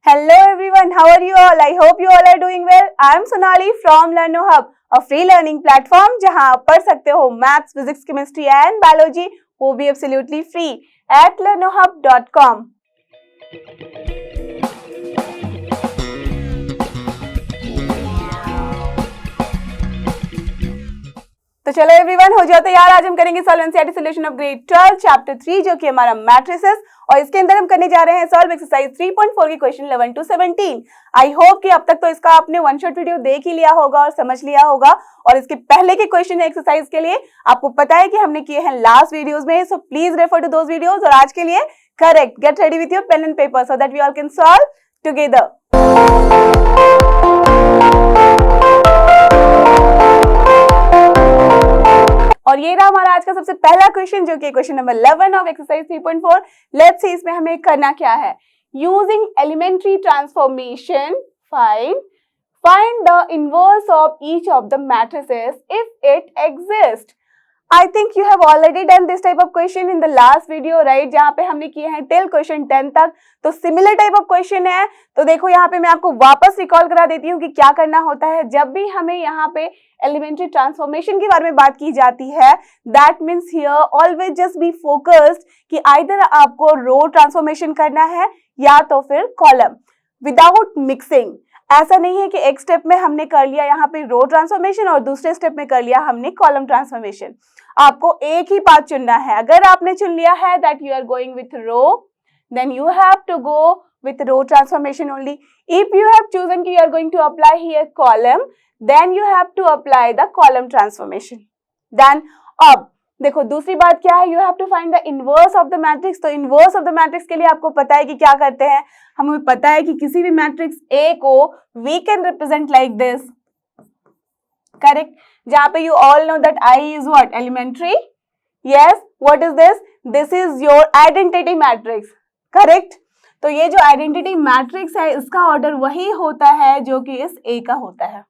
Hello everyone, how are you all? I hope you all are doing well. I am Sonali from LearnoHub, a free learning platform जहां आप पढ़ सकते हो maths, physics, chemistry and biology, वो भी absolutely free at learnohub.com। तो चलो everyone, हो जाओ तैयार। आज हम करेंगे solve NCERT solution of grade 12 chapter 3 जो कि हमारा मैट्रिसेस, और इसके अंदर हम करने जा रहे हैं सॉल्व एक्सरसाइज 3.4 की क्वेश्चन 11 to 17। आई होप कि अब तक तो इसका आपने वन शॉट वीडियो देख ही लिया होगा और समझ लिया होगा, और इसके पहले के क्वेश्चन है एक्सरसाइज के लिए आपको पता है कि हमने किए हैं लास्ट वीडियोस में, so please refer to those videos. और आज के लिए correct, get ready with your pen and paper so that we all can solve together. और ये रहा हमारा आज का सबसे पहला क्वेश्चन जो कि question number 11 of exercise 3.4। Let's see इसमें हमें करना क्या है। Using elementary transformation find the inverse of each of the matrices if it exist. I think you have already done this type of question in the last video, right? जहाँ पे हमने किए हैं टिल क्वेश्चन 10 तक। तो similar type of question है। तो देखो यहाँ पे मैं आपको वापस रिकॉल करा देती हूँ कि क्या करना होता है जब भी हमें यहाँ पे एलिमेंट्री ट्रांसफॉर्मेशन के बारे में बात की जाती है। That means here always just be focused कि आइदर आपको रो ट्रांसफॉर्मेशन करना है या तो फिर कॉलम, विदाउट मिक्सिंग। ऐसा नहीं है कि एक स्टेप में हमने कर लिया यहाँ पे रो ट्रांसफॉर्मेशन और दूसरे स्टेप में कर लिया हमने कॉलम ट्रांसफॉर्मेशन। आपको एक ही पाथ चुनना है। अगर आपने चुन लिया है that you are going with row, then you have to go with row transformation only. If you have chosen कि you are going to apply here column, then you have to apply the column transformation. Then अब देखो दूसरी बात क्या है, you have to find the inverse of the matrix. तो inverse of the matrix के लिए आपको पता है कि क्या करते हैं। हमें पता है कि किसी भी मैट्रिक्स ए को we can represent like this, correct, जहां पे you all know that I is what, elementary. Yes, what is this? This is your identity matrix, correct. तो ये जो आइडेंटिटी मैट्रिक्स है इसका ऑर्डर वही होता है जो कि इस ए का होता है,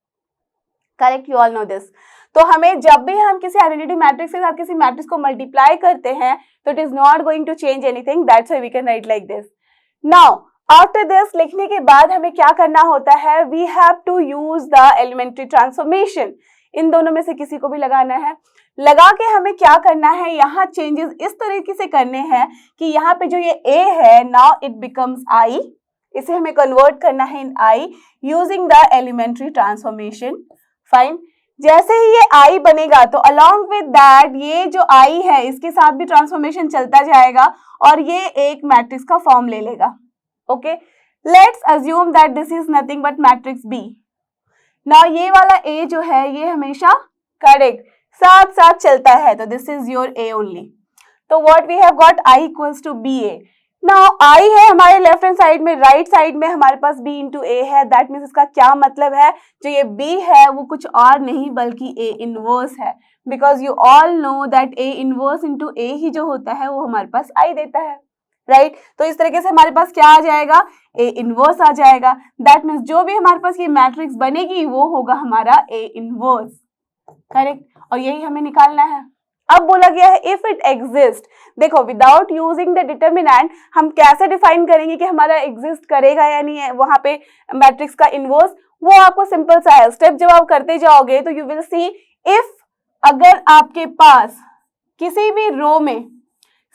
correct, you all no this. तो हमें जब भी हम किसी आइडेंटिटी मैट्रिक्स के साथ किसी मैट्रिक्स को मल्टीप्लाई करते हैं तो it is not going to change anything, that's why we can write like this. Now after this लिखने के बाद हमें क्या करना होता है, we have to use the elementary transformation. इन दोनों में से किसी को भी लगाना है। लगा के हमें क्या करना है, यहाँ चेंजेस इस तरीके से करने हैं कि यहाँ पे जो ये ए है, नाउ इट बिकम्स आई, इसे हमें कन्वर्ट करना है in I using the elementary transformation. Fine, जैसे ही ये आई बनेगा तो अलोंग विद दैट ये जो आई है इसके साथ भी ट्रांसफॉर्मेशन चलता जाएगा और ये एक मैट्रिक्स का फॉर्म ले लेगा। Okay, let's assume that this is nothing but matrix B. Now ये वाला ए जो है ये हमेशा करेक्ट साथ साथ चलता है, तो this is your A only. तो what we have got, I equals to B A. Now I है हमारे लेफ्ट हैंड साइड में, राइट साइड में हमारे पास b इंटू ए है। दैट मीन्स इसका क्या मतलब है, जो ये b है वो कुछ और नहीं बल्कि a इनवर्स है, because you all know that a inverse into a ही जो होता है वो हमारे पास i देता है, राइट। तो इस तरीके से हमारे पास क्या आ जाएगा, a इनवर्स आ जाएगा। दैट मीन्स जो भी हमारे पास ये मैट्रिक्स बनेगी वो होगा हमारा a इनवर्स, करेक्ट, और यही हमें निकालना है। अब बोला गया है इफ इट एग्जिस्ट। देखो विदाउट यूजिंग द डिटर्मिनेंट हम कैसे डिफाइन करेंगे कि हमारा एग्जिस्ट करेगा या नहीं है वहां पे मैट्रिक्स का इनवर्स। वो आपको सिंपल सा है, स्टेप जब आप करते जाओगे तो यू विल सी, इफ अगर आपके पास किसी भी रो में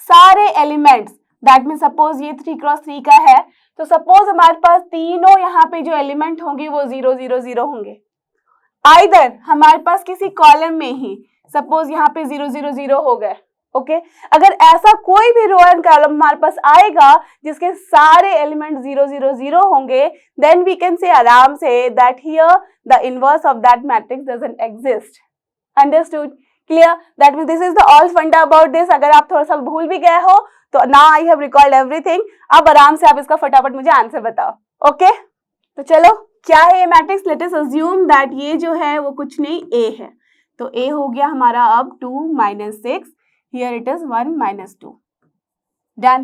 सारे एलिमेंट्स, दैट मीन सपोज ये 3x3 का है, तो सपोज हमारे पास तीनों यहाँ पे जो एलिमेंट होंगे वो 0 0 0 होंगे। आइदर हमारे पास किसी कॉलम में ही सपोज यहाँ पे 0 0 0 हो गए, ओके। अगर ऐसा कोई भी रो एंड कॉलम हमारे पास आएगा जिसके सारे एलिमेंट 0 0 0 होंगे, देन वी कैन से आराम से that here the inverse of that matrix doesn't exist. Understood, clear? That means this is the all फंडा अबाउट दिस। अगर आप थोड़ा सा भूल भी गए हो तो now I have recalled everything. अब आराम से आप इसका फटाफट मुझे आंसर बताओ, ओके। तो चलो क्या है ये matrix, late us assume that ये जो है वो कुछ नहीं a है। तो a हो गया हमारा अब 2 - 6, here it is 1 - 2, done,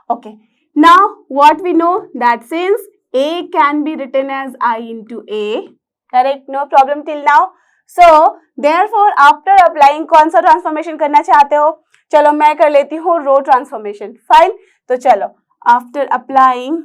okay। Now what we know that since a can be written as I into a, correct, no problem till now। So therefore after applying कौन सा ट्रांसफॉर्मेशन करना चाहते हो, चलो मैं कर लेती हूँ रो ट्रांसफॉर्मेशन, फाइन। तो चलो आफ्टर अप्लाइंग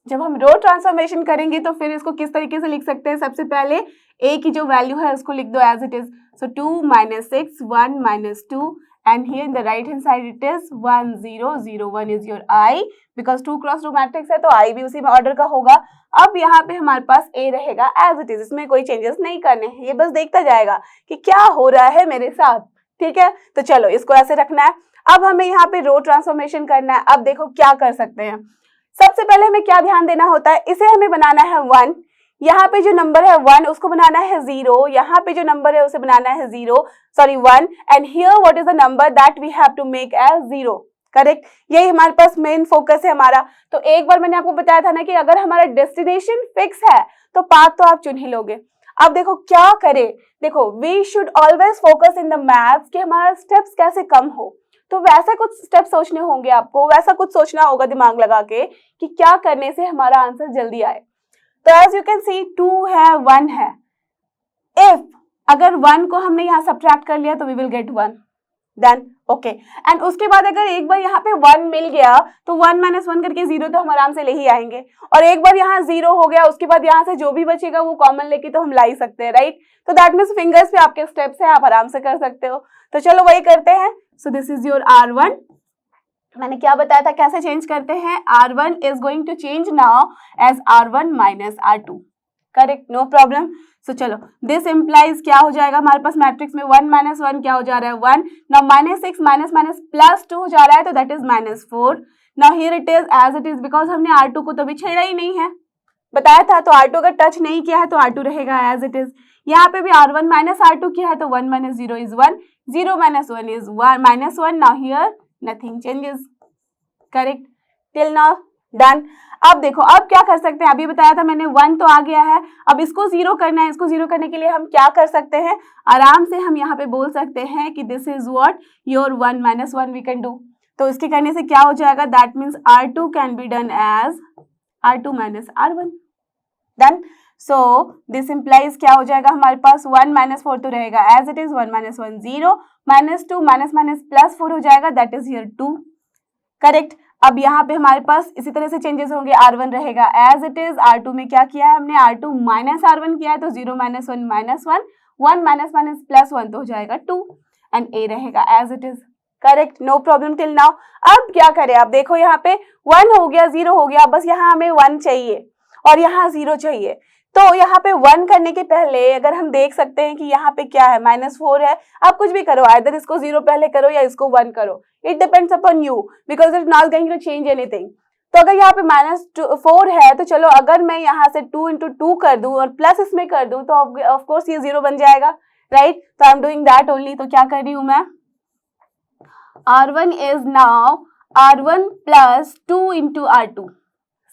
जब हम रो ट्रांसफॉर्मेशन करेंगे तो फिर इसको किस तरीके से लिख सकते हैं, सबसे पहले a की जो वैल्यू है उसको लिख दो as it is, so 2 - 6 1 - 2 and here in the right hand side it is 1 0 0 1 is your I because 2 cross 2 matrix है तो I भी उसी में ऑर्डर का होगा। अब यहाँ पे हमारे पास A रहेगा एज इट इज, इसमें कोई चेंजेस नहीं करने हैं, ये बस देखता जाएगा कि क्या हो रहा है मेरे साथ, ठीक है। तो चलो इसको ऐसे रखना है। अब हमें यहाँ पे रो ट्रांसफॉर्मेशन करना है। अब देखो क्या कर सकते हैं, सबसे पहले हमें क्या ध्यान देना होता है, इसे हमें बनाना है 1, यहाँ पे जो नंबर है 1 उसको बनाना है 0, यहाँ पे जो नंबर है उसे बनाना है 1 and here what is the number that we have to make as 0, correct. यही हमारे पास मेन फोकस है हमारा। तो एक बार मैंने आपको बताया था ना कि अगर हमारा डेस्टिनेशन फिक्स है तो पाथ तो आप चुन ही लोगे। अब देखो क्या करें, देखो we should always focus in the maths कि हमारा स्टेप्स कैसे कम हो, तो वैसे कुछ स्टेप्स सोचने होंगे आपको, वैसा कुछ सोचना होगा दिमाग लगा के कि क्या करने से हमारा आंसर जल्दी आए। तो एज यू कैन सी 2 है 1 है, इफ अगर 1 को हमने यहाँ सब्ट्रैक्ट कर लिया तो we will get 1, then okay. And उसके बाद अगर एक बार यहाँ पे 1 मिल गया तो 1 - 1 करके 0 तो हम आराम से ले ही आएंगे, और एक बार यहाँ 0 हो गया उसके बाद यहाँ से जो भी बचेगा वो कॉमन लेके तो हम ला ही सकते हैं, राइट। तो दैट मीन्स फिंगर्स पे आपके स्टेप्स है, आप आराम से कर सकते हो। तो चलो वही करते हैं। सो दिस इज योर R1, मैंने क्या बताया था कैसे चेंज करते हैं, R1 is going to change now as R1 - R2, correct, no problem. So चलो दिस इम्प्लाइज क्या हो जाएगा हमारे पास मैट्रिक्स में 1 - 1 क्या हो जा रहा है 1, नाउ -6 -+ 2 हो जा रहा है तो that is -4। Now here it is as it is because हमने R2 को तो अभी छेड़ा ही नहीं है, बताया था, तो R2 अगर टच नहीं किया है तो R2 रहेगा एज इट इज। यहाँ पे भी R1 - R2 किया है तो 1 - 0 is 1, 0 - 1 is -1, now here nothing changes, correct till now done। अब देखो अब क्या कर सकते हैं, अभी बताया था मैंने 1 तो आ गया है, अब इसको 0 करना है। इसको 0 करने के लिए हम क्या कर सकते हैं, आराम से हम यहाँ पे बोल सकते हैं कि this is what your 1 - 1 we can do. तो इसके करने से क्या हो जाएगा, that means R2 can be done as R2 - R1, done. So this implies क्या हो जाएगा हमारे पास 1 - 4 तो रहेगा एज इट इज, 1 - 1 0, -2 +4 हो जाएगा दैट इज हियर 2, करेक्ट। अब यहाँ पे हमारे पास इसी तरह से चेंजेस होंगे, R1 रहेगा एज इट इज, R2 में क्या किया है हमने R2 - R1 किया है तो 0 - 1 -1, 1 +1 तो हो जाएगा 2 एंड A रहेगा as it is, correct, no problem till now. अब क्या करें, आप देखो यहाँ पे 1 हो गया 0 हो गया, बस यहाँ हमें 1 चाहिए और यहाँ 0 चाहिए। तो यहाँ पे 1 करने के पहले अगर हम देख सकते हैं कि यहाँ पे क्या है -4 है, आप कुछ भी करो, आइदर इसको 0 पहले करो या इसको 1 करो, it depends upon you because it not going to change anything. तो अगर यहाँ पे -4 है तो चलो अगर मैं यहाँ से 2 × 2 कर दूं और प्लस इसमें कर दूं तो ऑफ कोर्स ये 0 बन जाएगा, राइट। तो I am doing that only. तो क्या कर रही हूँ मैं, R1 is now R1 + 2 × R2।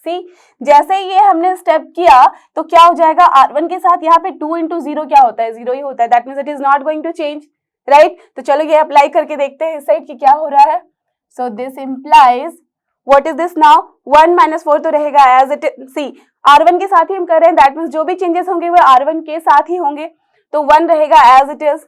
सी जैसे ये हमने स्टेप किया तो क्या हो जाएगा, R1 के साथ यहाँ पे 2 × 0 क्या होता है, 0 ही होता है, that means it is not going to change, right. तो चलो ये अप्लाई करके देखते हैं इस साइड की क्या हो रहा है। सो this implies what is this now, 1 - 4 तो रहेगा as it is, C R1 के साथ ही हम कर रहे हैं, दैट मीन्स जो भी चेंजेस होंगे वो R1 के साथ ही होंगे, तो 1 रहेगा एज इट इज,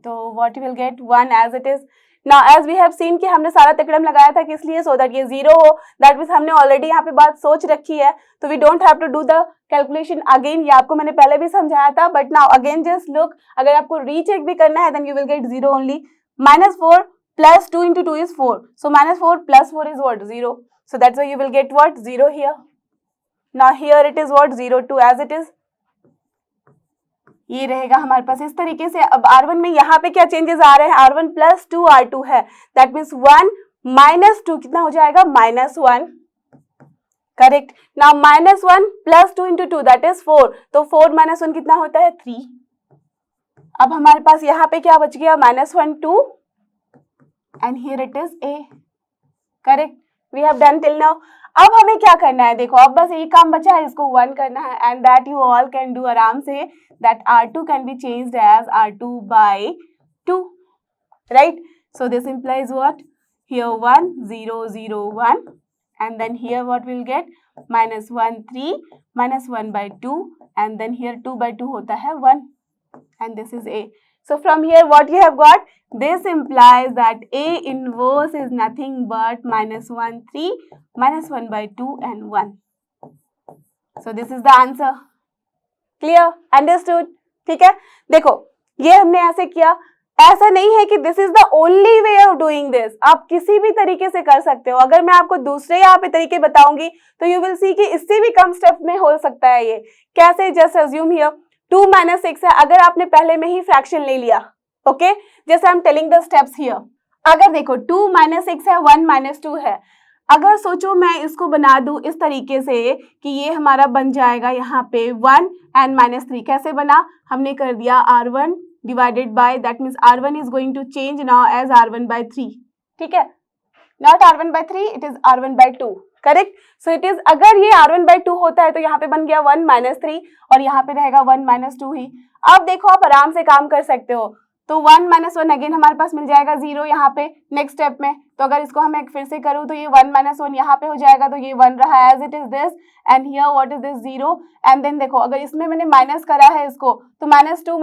तो what will get 1 as it is. Now as we have seen कि हमने सारा तिकड़म लगाया था किस लिए, सो दैट ये 0 हो, दैट मीन्स हमने ऑलरेडी यहाँ पे बात सोच रखी है, तो we don't have to do the calculation again, ये आपको मैंने पहले भी समझाया था, but now again just look, अगर आपको रीचेक भी करना है then you will get 0 only. -4 + 2 × 2 is 4, so -4 + 4 is what, 0, so that's why you will get what, 0 here। Now here it is what, 0 2 as it is, ये रहेगा हमारे पास इस तरीके से। अब R1 में यहाँ पे क्या चेंजेस आ रहे हैं, R1 + 2 R2 है, दैट मीन्स 1 - 2 कितना हो जाएगा, -1, करेक्ट। नाउ -1 + 2 × 2 दैट इज 4, तो 4 - 1 कितना होता है 3। अब हमारे पास यहाँ पे क्या बच गया, -1 2 and here it is A, correct, we have done till now. अब हमें क्या करना है, देखो अब बस एक काम बचा है, इसको 1 करना है and that you all can do आराम से, that R2 can be changed as R2/2, right. So this implies what, here 1 0 0 1 and then here what we'll get, -1 3 -1/2 and then here 2/2 होता है 1 and this is A। So from here what you have got, this implies that A inverse is nothing but -1 3 -1/2 and 1, so this is the answer. Clear, understood? ठीक है, देखो ये हमने ऐसे किया, ऐसा नहीं है कि this is the only way of doing this, आप किसी भी तरीके से कर सकते हो। अगर मैं आपको दूसरे यहाँ पे तरीके बताऊंगी तो यू विल सी कि इससे भी कम स्टेप में हो सकता है ये। कैसे? जस्ट अज्यूम हियर 2 - 6 है, अगर आपने पहले में ही फ्रैक्शन ले लिया, ओके, जैसे I am telling the steps here. अगर देखो 2 - 6 है, 1 - 2 है, अगर सोचो मैं इसको बना दूं इस तरीके से कि ये हमारा बन जाएगा यहाँ पे 1 and -3। कैसे बना? हमने कर दिया R1 divided by, that means R1 is going to change now as R1 by 3, ठीक है, not R1 by 3, it is R1 by 2, correct. So it is, अगर ये R1 by 2 होता है तो यहाँ पे बन गया 1 - 3 और यहाँ पे रहेगा 1 - 2 ही। अब देखो आप आराम से काम कर सकते हो, तो 1 - 1 अगेन हमारे पास मिल जाएगा 0 यहाँ पे नेक्स्ट स्टेप में। तो अगर इसको हम एक फिर से करूँ तो ये 1 - 1 यहाँ पे हो जाएगा, तो ये 1 रहा as it is this, and here what is this 0, and then देखो अगर इसमें मैंने माइनस करा है इसको तो -2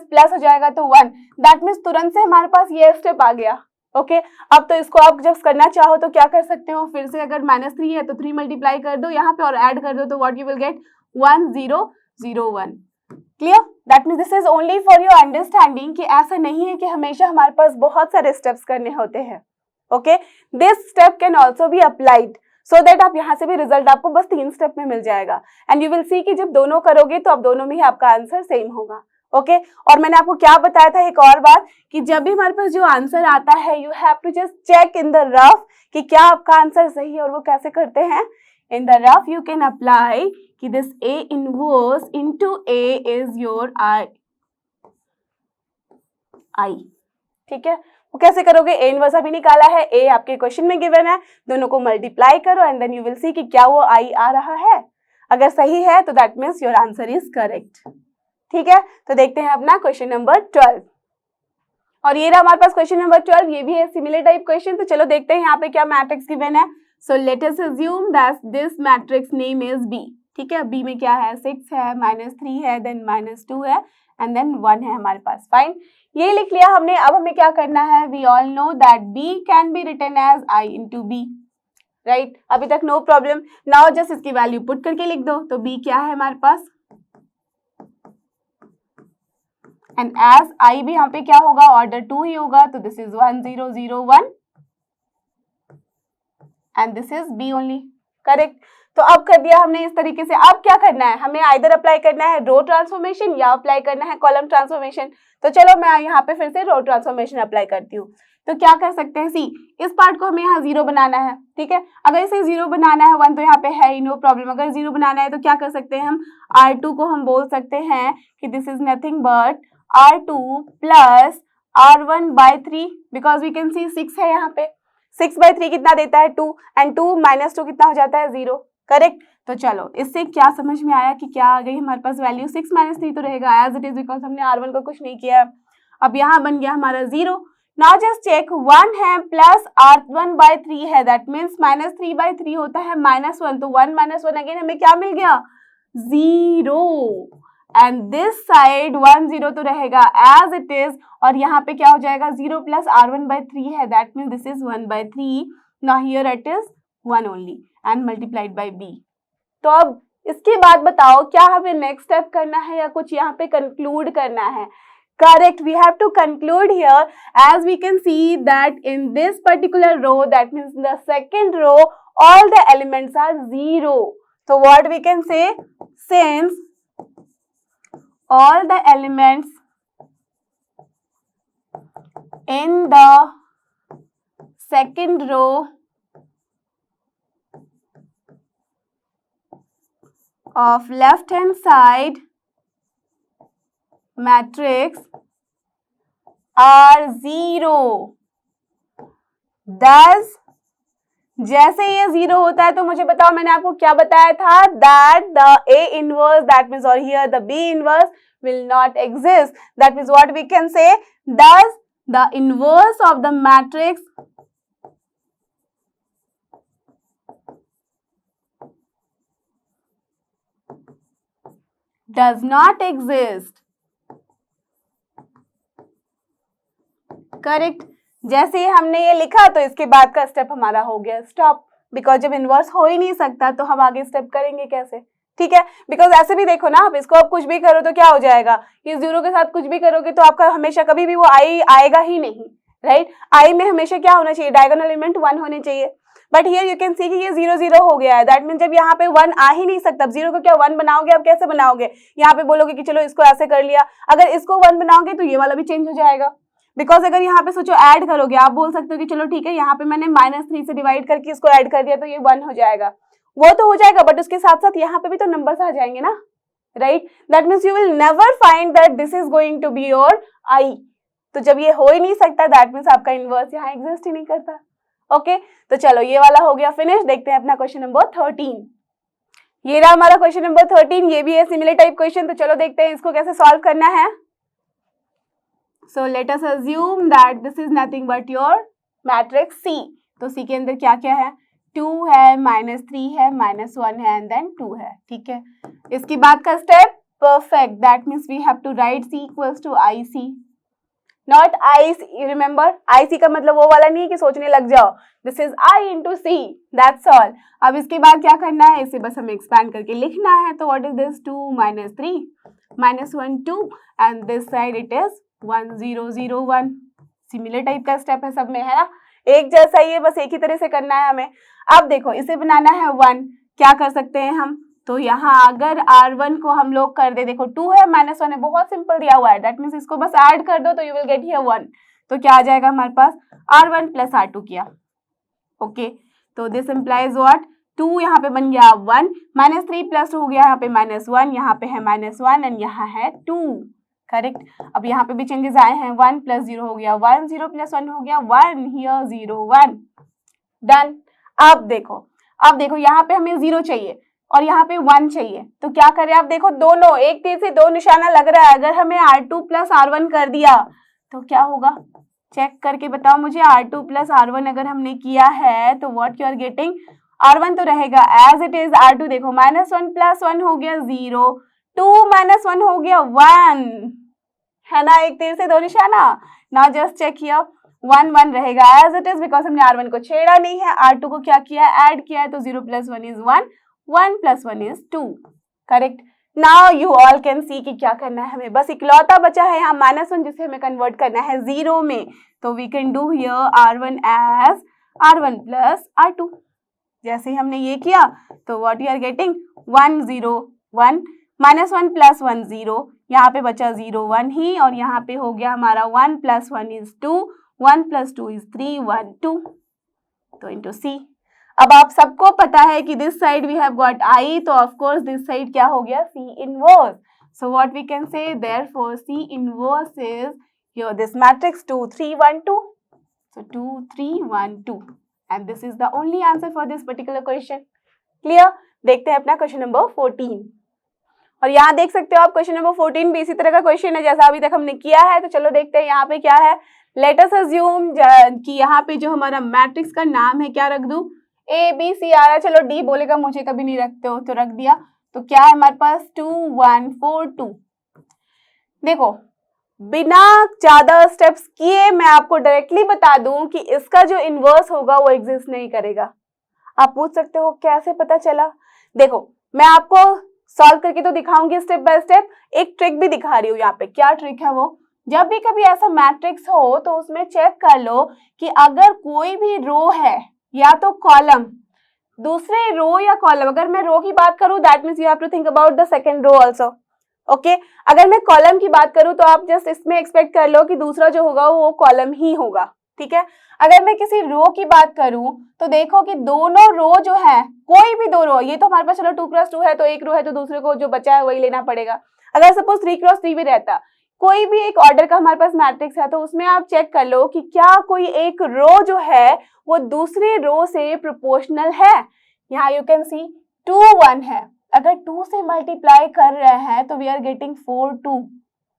- प्लस हो जाएगा तो 1, दैट मीन्स तुरंत से हमारे पास ये स्टेप आ गया। ओके, अब तो इसको आप जब करना चाहो तो क्या कर सकते हो, फिर से अगर -3 है तो 3 मल्टीप्लाई कर दो यहाँ पे और ऐड कर दो, तो what you will get 1 0 0 1। Clear? That means this is only for your understanding कि ऐसा नहीं है कि हमेशा हमारे पास बहुत सारे स्टेप्स करने होते हैं। Okay, this step can also be applied so that आप यहाँ से भी रिजल्ट आपको बस 3 स्टेप में मिल जाएगा, एंड यू विल सी कि जब दोनों करोगे तो अब दोनों में ही आपका आंसर सेम होगा। ओके, और मैंने आपको क्या बताया था एक और बात कि जब भी हमारे पास जो आंसर आता है you have to just check in the rough कि क्या आपका आंसर सही है, और वो कैसे करते हैं? इन the rough you can apply कि this A inverse into A is your I, ठीक है। वो कैसे करोगे? A inverse अभी निकाला है, A आपके क्वेश्चन में गिवन है, दोनों को मल्टीप्लाई करो and then you will see कि क्या वो I आ रहा है। अगर सही है तो that means your answer is correct. ठीक है, तो देखते हैं अपना क्वेश्चन नंबर 12, और ये रहा हमारे पास क्वेश्चन नंबर 12, ये भी है सिमिलर टाइप क्वेश्चन। तो चलो देखते हैं यहाँ पे क्या मैट्रिक्स गिवन है। So let us assume that this matrix name is B. ठीक है, बी में क्या है? 6 है, -3 है, देन -2 है एंड देन 1 है हमारे पास। फाइन, ये लिख लिया हमने। अब हमें क्या करना है? We all know that B can be written as I into B, right? अभी तक नो प्रॉब्लम। नाउ जस्ट इसकी वैल्यू पुट करके लिख दो। तो बी क्या है हमारे पास, एंड एज I भी यहाँ पे क्या होगा? ऑर्डर 2 ही होगा, तो this is 1 0 0 1 and this is B only, correct. तो अब कर दिया हमने इस तरीके से। अब क्या करना है? हमें आइदर अप्लाई करना है रो ट्रांसफॉर्मेशन या अप्लाई करना है कॉलम ट्रांसफॉर्मेशन। तो चलो मैं यहाँ पे फिर से रो ट्रांसफॉर्मेशन अप्लाई करती हूँ। तो क्या कर सकते हैं? सी, इस पार्ट को हमें यहाँ 0 बनाना है, ठीक है। अगर इसे 0 बनाना है, 1 तो यहाँ पे है ही, नो प्रॉब्लम। अगर 0 बनाना है तो क्या कर सकते हैं हम? R2 को हम बोल सकते हैं कि this is nothing but R2 plus R1 by 3, because we can see 6 है यहाँ पे। 6/3 कितना देता है? 2, एंड 2 - 2 कितना हो जाता है? 0, करेक्ट। तो चलो इससे क्या समझ में आया कि क्या आ गई हमारे पास वैल्यू? 6 - 3 तो रहेगा एज इट इज, बिकॉज हमने R1 को कुछ नहीं किया। अब यहाँ बन गया हमारा 0। नाउ जस्ट चेक, 1 है प्लस R1 by 3 है, दैट मीन्स -3/3 होता है -1, तो 1 - 1 अगेन हमें क्या मिल गया? 0, एंड दिस साइड 1 0 तो रहेगा एज इट इज, और यहाँ पे क्या हो जाएगा? 0 प्लस R1 by 3 है, that means this is 1/3। Now here it is 1 only and multiplied bye b। तो अब इसके बाद बताओ क्या हमें नेक्स्ट स्टेप करना है या कुछ यहाँ पे कंक्लूड करना है? Correct, we have to conclude here, as we can see that in this particular row, that means in the second row, all the elements are 0. So what we can say? Since all the elements in the second row of left hand side matrix are 0, thus जैसे ये 0 होता है तो मुझे बताओ, मैंने आपको क्या बताया था? that the A inverse, that means, or here the B inverse will not exist. That means what we can say? Thus the inverse of the matrix does not exist. Correct. जैसे ही हमने ये लिखा तो इसके बाद का स्टेप हमारा हो गया स्टॉप, बिकॉज जब इनवर्स हो ही नहीं सकता तो हम आगे स्टेप करेंगे कैसे? ठीक है, बिकॉज ऐसे भी देखो ना, आप इसको आप कुछ भी करो तो क्या हो जाएगा, ये 0 के साथ कुछ भी करोगे तो आपका हमेशा कभी भी वो आई आएगा ही नहीं, राइट। आई में हमेशा क्या होना चाहिए, डायगोनल एलिमेंट 1 होने चाहिए, बट हियर यू कैन सी कि ये 0 0 हो गया है। दैट मीन जब यहाँ पे 1 आ ही नहीं सकता, 0 को क्या 1 बनाओगे, आप कैसे बनाओगे, यहाँ पे बोलोगे कि चलो इसको ऐसे कर लिया, अगर इसको 1 बनाओगे तो ये वाला भी चेंज हो जाएगा, बिकॉज अगर यहाँ पे सोचो ऐड करोगे, आप बोल सकते हो कि चलो ठीक है यहाँ पे मैंने -3 से डिवाइड करके इसको ऐड कर दिया तो ये 1 हो जाएगा, वो तो हो जाएगा, बट उसके साथ साथ यहाँ पे भी तो नंबर्स आ जाएंगे ना, right. That means you will never find that this is going to be your I. तो जब ये हो ही नहीं सकता, दैट मीन्स आपका इनवर्स यहाँ एग्जिस्ट ही नहीं करता। ओके, तो चलो ये वाला हो गया फिनिश। देखते हैं अपना क्वेश्चन नंबर 13। ये रहा हमारा क्वेश्चन नंबर 13, ये भी है सिमिलर टाइप क्वेश्चन। तो चलो देखते हैं इसको कैसे सॉल्व करना है। So let us assume that this is nothing but your matrix C। तो C के अंदर क्या क्या है, 2 है, -3 है, -1 है एंड देन 2 है, ठीक है। इसकी बात का step perfect, that means we have to write C equals to IC, not IC। Remember IC का मतलब वो वाला नहीं है कि सोचने लग जाओ, this is I into C, that's all. अब इसके बाद क्या करना है, इसे बस हमें एक्सपैंड करके लिखना है। तो what is this, 2 -3 -1 2 and this side it is 1 0 0 1। Similar type का स्टेप है सब में, है ना, एक जैसा ही है, बस एक ही तरह से करना है हमें। अब देखो इसे बनाना है 1, क्या कर सकते हैं हम, तो यहाँ अगर R1 को हम लोग कर दे, देखो 2 है -1 है, बहुत सिंपल दिया हुआ है, दैट मीन्स इसको बस ऐड कर दो तो यू विल गेट हियर 1। तो क्या आ जाएगा हमारे पास, R1 प्लस R2 किया, ओके। तो दिस इम्प्लाइज व्हाट, 2 यहाँ पे बन गया 1, -3 प्लस 2 हो गया यहाँ पे -1, यहाँ पे है -1 एंड यहाँ है 2, करेक्ट। अब यहाँ पे भी चेंजेस आए हैं, 1 प्लस 0 हो गया 1, 0 प्लस 1 हो गया 1, हियर 0 1, डन। अब देखो यहाँ पे हमें 0 चाहिए और यहाँ पे 1 चाहिए, तो क्या करें, आप देखो दोनों एक तीर से दो निशाना लग रहा है। अगर हमें R2 प्लस R1 कर दिया तो क्या होगा, चेक करके बताओ मुझे। R2 प्लस R1 अगर हमने किया है तो what you are getting, R1 तो रहेगा एज इट इज, R2 देखो -1 प्लस 1 हो गया 0, 2 -1 हो गया 1, है ना, एक तीर से दो निशाना। नाउ जस्ट चेक हियर, 1 1 रहेगा एज इट इज, बिकॉज हमने R1 को छेड़ा नहीं है, R2 को क्या किया, ऐड किया है, तो 0 plus 1 is 1, 1 plus 1 is 2, correct. Now you all can see कि क्या करना है हमें, बस इकलौता बचा है यहाँ -1 जिसे हमें कन्वर्ट करना है 0 में। तो we can do here R1 as R1 plus R2। जैसे ही हमने ये किया तो what you are getting, 1 0 1, -1 plus 1 0, यहाँ पे बचा 0 1 ही, और यहाँ पे हो गया हमारा 1 प्लस 1 इज 2, 1 प्लस 2 इज 3 1 2, तो इंटू C। अब आप सबको पता है कि this side we have got I, तो ऑफ कोर्स दिस साइड क्या हो गया, C inverse. So what we can say, therefore C inverse is your this matrix 2 3 1 2, so 2 3 1 2 and this is the only answer for this particular question. Clear? देखते हैं अपना question number 14। और यहाँ देख सकते हो आप क्वेश्चन नंबर 14 भी इसी तरह का क्वेश्चन है जैसा अभी तक हमने किया है। तो चलो देखते हैं यहाँ पे क्या है। लेट अस अज्यूम कि यहाँ पे जो हमारा मैट्रिक्स का नाम है, क्या रख दूं, ABC आ रहा है, चलो D बोलेगा मुझे कभी नहीं रखते हो तो रख दिया। तो क्या है हमारे पास, 2 1 4 2। देखो बिना ज्यादा स्टेप्स किए मैं आपको डायरेक्टली बता दूं कि इसका जो इनवर्स होगा वो एग्जिस्ट नहीं करेगा। आप पूछ सकते हो कैसे पता चला, देखो मैं आपको सॉल्व करके तो दिखाऊंगी स्टेप बाय स्टेप, एक ट्रिक भी दिखा रही हूँ यहाँ पे। क्या ट्रिक है वो, जब भी कभी ऐसा मैट्रिक्स हो तो उसमें चेक कर लो कि अगर कोई भी रो है या तो कॉलम, दूसरे रो या कॉलम, अगर मैं रो की बात करूं that means you have to think about the second row also, okay. अगर मैं कॉलम की बात करूं तो आप जस्ट इसमें एक्सपेक्ट कर लो कि दूसरा जो होगा वो कॉलम ही होगा, ठीक है। अगर मैं किसी रो की बात करूं तो देखो कि दोनों रो जो है, कोई भी दो रो, ये तो हमारे पास चलो 2 क्रॉस 2 है तो एक रो है तो दूसरे को जो बचा है वही लेना पड़ेगा। अगर सपोज 3 क्रॉस 3 भी रहता, कोई भी एक ऑर्डर का हमारे पास मैट्रिक्स है तो उसमें आप चेक कर लो कि क्या कोई एक रो जो है वो दूसरी रो से प्रोपोर्शनल है। यहाँ यू कैन सी 2 1 है, अगर 2 से मल्टीप्लाई कर रहे हैं तो we are getting 4 2,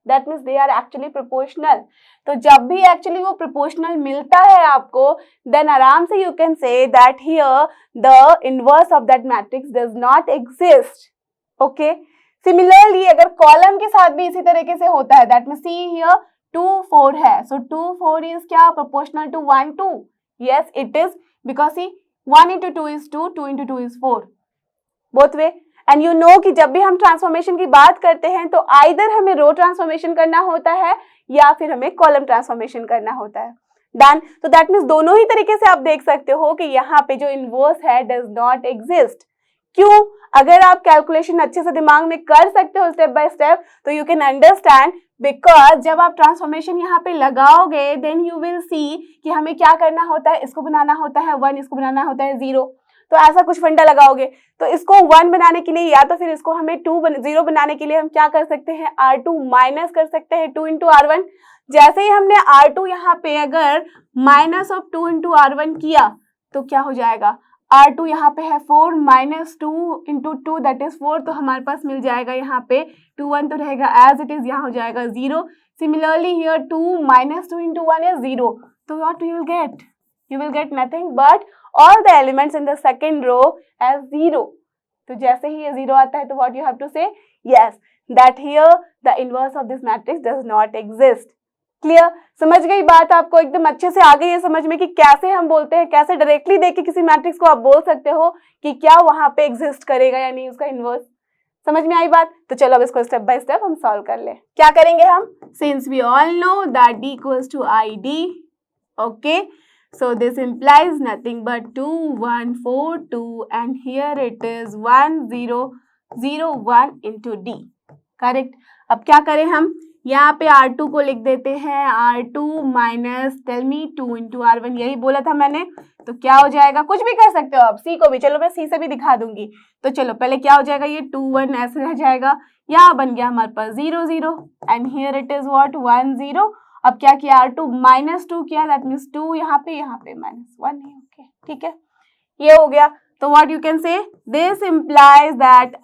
that means they are actually proportional. तो जब भी एक्चुअली वो प्रोपोर्शनल मिलता है आपको, देन आराम से you can say that here the inverse of that matrix does not exist, okay. Similarly अगर कॉलम के साथ भी इसी तरीके से होता है, दैट मीन्स सी हियर 2 4 है, सो 2 4 इज क्या, proportional to 1 2, yes it is, because C 1 into 2 is 2, 2 into 2 is 4, both way। And you know कि जब भी हम ट्रांसफॉर्मेशन की बात करते हैं तो आइदर हमें रो ट्रांसफॉर्मेशन करना होता है या फिर हमें कॉलम ट्रांसफॉर्मेशन करना होता है। डन। तो दैट मीन्स दोनों ही तरीके से आप देख सकते हो कि यहाँ पे जो इनवर्स है डज नॉट एग्जिस्ट। क्यों? अगर आप कैलकुलेशन अच्छे से दिमाग में कर सकते हो स्टेप बाय स्टेप तो यू कैन अंडरस्टैंड, बिकॉज जब आप ट्रांसफॉर्मेशन यहाँ पे लगाओगे देन यू विल सी कि हमें क्या करना होता है, इसको बनाना होता है 1, इसको बनाना होता है 0। तो ऐसा कुछ फंडा लगाओगे तो इसको 1 बनाने के लिए या तो फिर इसको हमें 0 बनाने के लिए हम क्या कर सकते हैं, R2 माइनस कर सकते हैं 2 into R1। जैसे ही हमने R2 यहाँ पे अगर माइनस ऑफ 2 into R1 किया तो क्या हो जाएगा, R2 यहाँ पे है 4 माइनस 2 into 2 दैट इज 4, तो हमारे पास मिल जाएगा यहाँ पे 2 1 तो रहेगा एज इट इज, यहाँ हो जाएगा 0। Similarly here 2 minus 2 into 1 is 0, तो what you will get? You will get nothing but all the elements in the second row as 0। तो जैसे ही ये 0 आता है तो what you have to say? Yes, that here the inverse of this matrix does not exist। Clear? समझ गई बात आपको? एकदम अच्छे से आ गई है समझ में कि कैसे हम बोलते हैं, कैसे डायरेक्टली देख के किसी मैट्रिक्स को आप बोल सकते हो कि क्या वहां पे एग्जिस्ट करेगा या नहीं उसका इनवर्स। समझ में आई बात? तो चलो अब इसको स्टेप बाय स्टेप हम सॉल्व कर ले। क्या करेंगे हम? Since we all know that D equals to ID, okay, so this implies nothing but 2 1 4 2 and here it is 1 0 0 1 into D, correct. अब क्या करें हम, यहाँ पे R2 को लिख देते हैं R2 minus tell me 2 into R1, यही बोला था मैंने। तो क्या हो जाएगा, कुछ भी कर सकते हो आप, C को भी, चलो मैं C से भी दिखा दूंगी। तो चलो पहले क्या हो जाएगा, ये 2 1 ऐसे रह जाएगा, यहाँ बन गया हमारे पास 0 0 and here it is what 1 0। अब क्या किया, R2 माइनस 2 किया, दैट मीन्स 2 यहाँ पे माइनस 1 है, ओके ठीक है, ये हो गया। तो what you can say, this implies that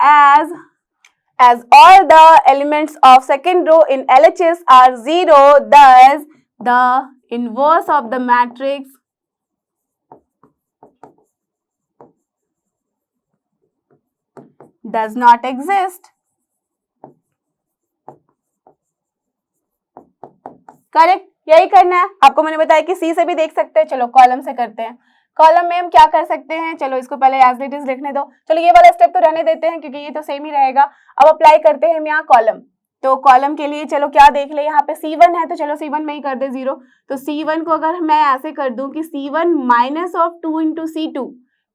as all the elements of second row in LHS are 0, thus the inverse of the matrix does not exist। Correct, यही करना है आपको। मैंने बताया कि सी से भी देख सकते हैं, चलो कॉलम से करते हैं। कॉलम में हम क्या कर सकते हैं, चलो इसको पहले एज इट इज लिखने दो, चलो ये वाला स्टेप तो रहने देते हैं क्योंकि ये तो सेम ही रहेगा। अब अप्लाई करते हैं हम यहाँ कॉलम। तो कॉलम के लिए चलो क्या देख ले, यहाँ पे C1 है तो चलो C1 में ही कर दे 0। तो C1 को अगर मैं ऐसे कर दूं कि C1 minus of 2 into C2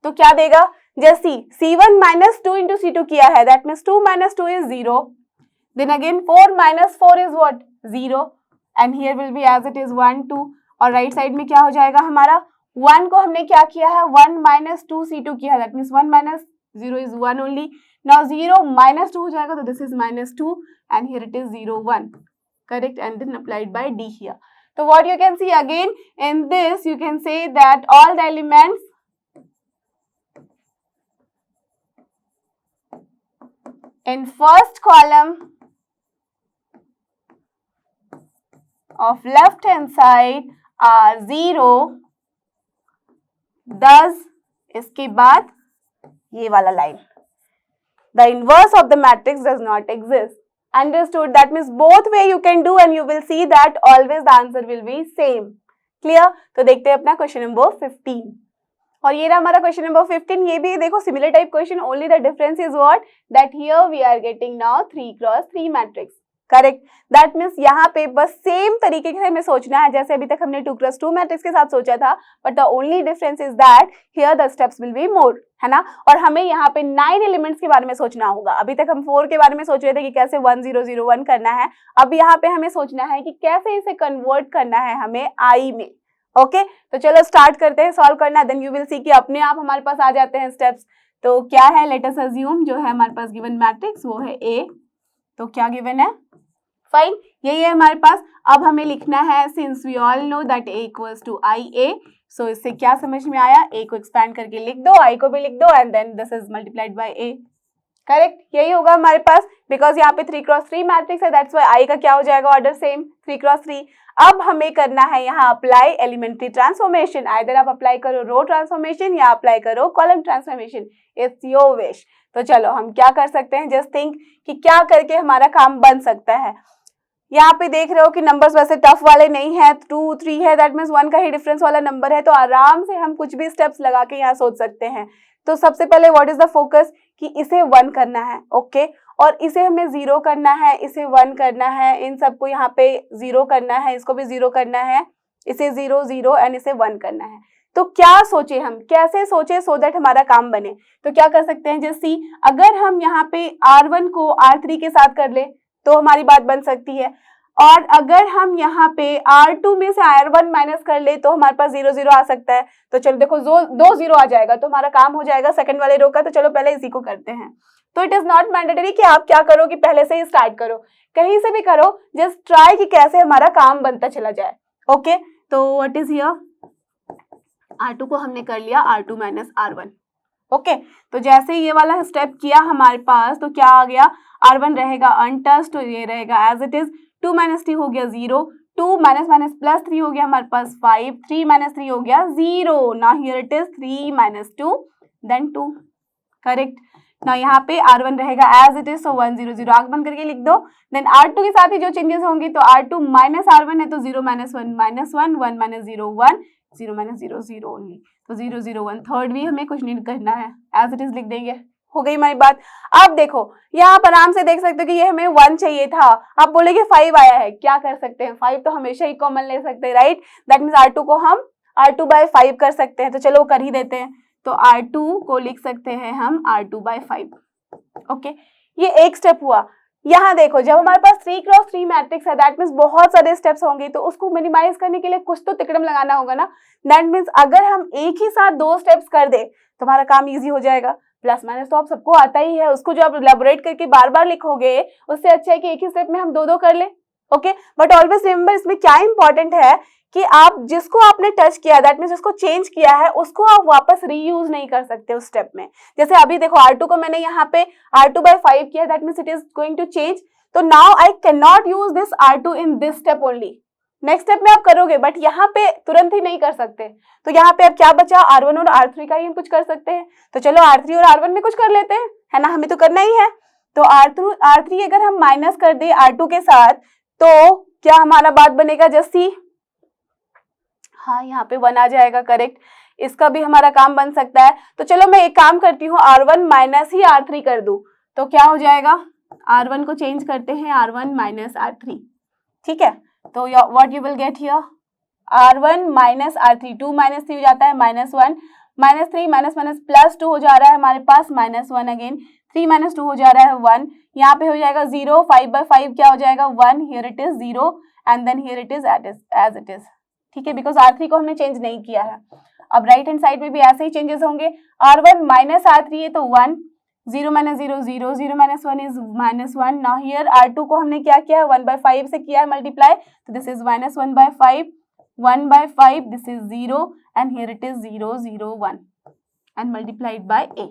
तो क्या देगा, जैसे C1 माइनस 2 into C2 किया है that means 2 minus 2 is 0, then again 4 minus 4 is what 0 and here will be as it is 1 2 और राइट साइड में क्या हो जाएगा हमारा, 1 को हमने क्या किया है 1 minus 2 C2 किया है that means 1 minus 0 is 1 only। Now 0 minus 2 हो जाएगा तो this is minus 2 and here it is 0 1, correct, and then applied by D here। So what you can see again in this, you can say that all the elements in first column of left hand side are 0, thus इसके बाद ये वाला line, the inverse of the matrix does not exist। Understood? That means both way you can do and you will see that always the answer will be same। Clear? तो देखते हैं अपना question number 15 और ये रहा हमारा question number 15। ये भी देखो similar type question, only the difference is what that here we are getting now 3x3 matrix, correct. That means यहाँ पे बस सेम तरीके से हमें सोचना है जैसे अभी तक हमने 2x2 मैट्रिक्स के साथ सोचा था, but the only difference is that here the steps will be more, है ना। और हमें यहाँ पे 9 एलिमेंट्स के बारे में सोचना होगा। अभी तक हम 4 के बारे में सोच रहे थे कि कैसे 1 0 0 1 करना है, अब यहाँ पे हमें सोचना है कि कैसे इसे कन्वर्ट करना है हमें आई में। ओके तो चलो स्टार्ट करते हैं सॉल्व करना, देन यू विल सी कि अपने आप हमारे पास आ जाते हैं स्टेप्स। तो क्या है, लेट अस अज्यूम जो है हमारे पास गिवन मैट्रिक्स वो है ए। तो क्या गिवन है, फाइन, यही है हमारे पास। अब हमें लिखना है since we all know that A equals to I A, so इससे क्या समझ में आया, ए को एक्सपैंड करके लिख दो, आई को भी लिख दो and then this is multiplied by A, correct. यही होगा हमारे पास बिकॉज यहाँ पे 3x3 मैट्रिक्स है, दैट्स व्हाई आई का क्या हो जाएगा ऑर्डर सेम 3x3। अब हमें करना है यहाँ अप्लाई एलिमेंट्री ट्रांसफॉर्मेशन, आइदर आप अप्लाई करो रो ट्रांसफॉर्मेशन या अप्लाई करो column transformation, it's your wish. तो चलो हम क्या कर सकते हैं, जस्ट थिंक कि क्या करके हमारा काम बन सकता है। यहाँ पे देख रहे हो कि नंबर्स वैसे टफ वाले नहीं है, 2 3 है, दैट मीन्स 1 का ही डिफरेंस वाला नंबर है, तो आराम से हम कुछ भी स्टेप्स लगा के यहाँ सोच सकते हैं। तो सबसे पहले व्हाट इज द फोकस, कि इसे 1 करना है, ओके, और इसे हमें 0 करना है, इसे 1 करना है, इन सबको यहाँ पे 0 करना है, इसको भी 0 करना है, इसे 0 0 एंड इसे 1 करना है। तो क्या सोचे हम, कैसे सोचे सो दैट हमारा काम बने? तो क्या कर सकते हैं, जैसे अगर हम यहाँ पे R1 को R3 के साथ कर ले तो हमारी बात बन सकती है, और अगर हम यहाँ पे R2 में से R1 माइनस कर ले तो हमारे पास 0 0 आ सकता है। तो चलो देखो 2 0 आ जाएगा तो हमारा काम हो जाएगा सेकंड वाले रो का। तो चलो पहले इसी को करते हैं। तो इट इज नॉट मैंडेटरी कि आप क्या करो कि पहले से ही स्टार्ट करो, कहीं से भी करो, जस्ट ट्राई कि कैसे हमारा काम बनता चला जाए। ओके, तो व्हाट इज हियर, R2 को हमने कर लिया R2 माइनस R1। ओके, तो जैसे ये वाला स्टेप किया हमारे पास तो क्या आ गया, R1 रहेगा अनटच्ड, तो ये रहेगा एज इट इज, 2 माइनस 3 हो गया 0, 2 माइनस माइनस प्लस 3 हो गया हमारे पास 5, 3 माइनस 3 हो गया 0, now here it is 3 minus 2 then 2, correct. ना यहाँ पे R1 रहेगा एज इट इज, सो 1 0 0 आंख बंद करके लिख दो। देन R2 के साथ ही जो चेंजेस होंगी, तो R2 माइनस R1 है तो 0 minus 1 minus 1, 1 minus 0 1, 0 minus 0 0 only, तो 0 0 1, थर्ड भी हमें कुछ नहीं करना है, एज इट इज लिख देंगे। हो गई हमारी बात। अब देखो यहाँ आप आराम से देख सकते हो कि ये हमें 1 चाहिए था, आप बोलेगे 5 आया है, क्या कर सकते हैं, 5 तो हमेशा ही कॉमन ले सकते हैं, राइट। दैट मीन्स R2 को हम R2 बाय 5 कर सकते हैं, तो चलो कर ही देते हैं। तो R2 को लिख सकते हैं हम R2 बाय 5। ओके, ये एक स्टेप हुआ। यहाँ देखो जब हमारे पास 3x3 मैट्रिक्स है, दैट मीन्स बहुत सारे स्टेप्स होंगे, तो उसको मिनिमाइज करने के लिए कुछ तो तिकड़म लगाना होगा ना। दैट मीन्स अगर हम एक ही साथ 2 स्टेप्स कर दे तो हमारा काम इजी हो जाएगा। प्लस माइनस तो आप सबको आता ही है, उसको जो आप इलेबोरेट करके बार बार लिखोगे उससे अच्छा है कि एक ही स्टेप में हम 2 कर ले। ओके, बट ऑलवेज रिमेंबर इसमें क्या इंपॉर्टेंट है कि आप जिसको आपने टच किया, दैट मीन्स जिसको चेंज किया है, उसको आप वापस रीयूज नहीं कर सकते उस स्टेप में। जैसे अभी देखो R2 को मैंने यहाँ पे R2 बाय 5 किया, that means it is going to change, तो now I can not use this R2 in this step only. Next step में आप करोगे बट यहाँ पे तुरंत ही नहीं कर सकते। तो यहाँ पे अब क्या बचा, R1 और R3 का ही हम कुछ कर सकते हैं। तो चलो R3 और R1 में कुछ कर लेते हैं, है ना, हमें तो करना ही है। तो R3 अगर हम माइनस कर दे R2 के साथ तो क्या हमारा बात बनेगा, जैसी हाँ यहाँ पे 1 आ जाएगा, करेक्ट। इसका भी हमारा काम बन सकता है। तो चलो मैं एक काम करती हूँ, R1 माइनस ही R3 कर दूं, तो क्या हो जाएगा, R1 को चेंज करते हैं R1 माइनस R3, ठीक है। तो what you will get here, R1 minus R3, 2 minus 3 हो जाता है minus 1, minus 3 minus minus plus 2 हो जा रहा है हमारे पास माइनस 1 अगेन, 3 माइनस 2 हो जा रहा है 1, यहाँ पे हो जाएगा 0, 5 बाय 5 क्या हो जाएगा 1, here it is 0 and then here it is as it is, ठीक है, बिकॉज R3 को हमने चेंज नहीं किया है। अब राइट हैंड साइड में भी ऐसे ही चेंजेस होंगे, R1 माइनस R3 है तो 1, 0 minus 0 0, 0 minus 1 is minus 1। Now here R2 को हमने क्या किया है, 1 बाय 5 से किया है मल्टीप्लाई, तो this is minus 1 by 5, 1 by 5, this is 0 and here it is 0 0 1 and multiplied by a,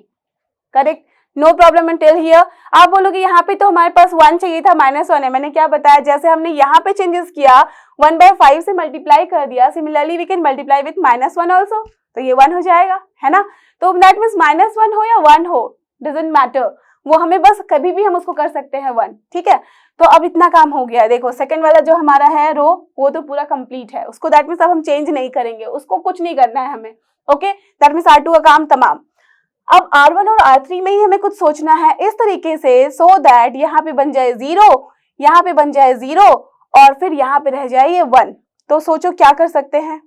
correct. No problem until here। आप बोलोगे यहाँ पे तो हमारे पास 1 चाहिए था, माइनस 1 है। मैंने क्या बताया, जैसे हमने यहाँ पे चेंजेस किया 1 बाय 5 से मल्टीप्लाई कर दिया, similarly we can multiply with minus 1 also, तो ये 1 हो जाएगा, है ना। तो दैट मीन्स माइनस 1 हो या 1 हो, डजंट मैटर, वो हमें बस कभी भी हम उसको कर सकते हैं 1, ठीक है। तो अब इतना काम हो गया। देखो सेकंड वाला जो हमारा है रो, वो तो पूरा कंप्लीट है, उसको दैट मीन्स अब हम चेंज नहीं करेंगे, उसको कुछ नहीं करना है हमें। ओके, दैट मीन्स R2 का काम तमाम। अब R1 और R3 में ही हमें कुछ सोचना है इस तरीके से, सो दैट यहाँ पे बन जाए 0, यहाँ पे बन जाए 0 और फिर यहाँ पे रह जाए ये 1। तो सोचो क्या कर सकते हैं,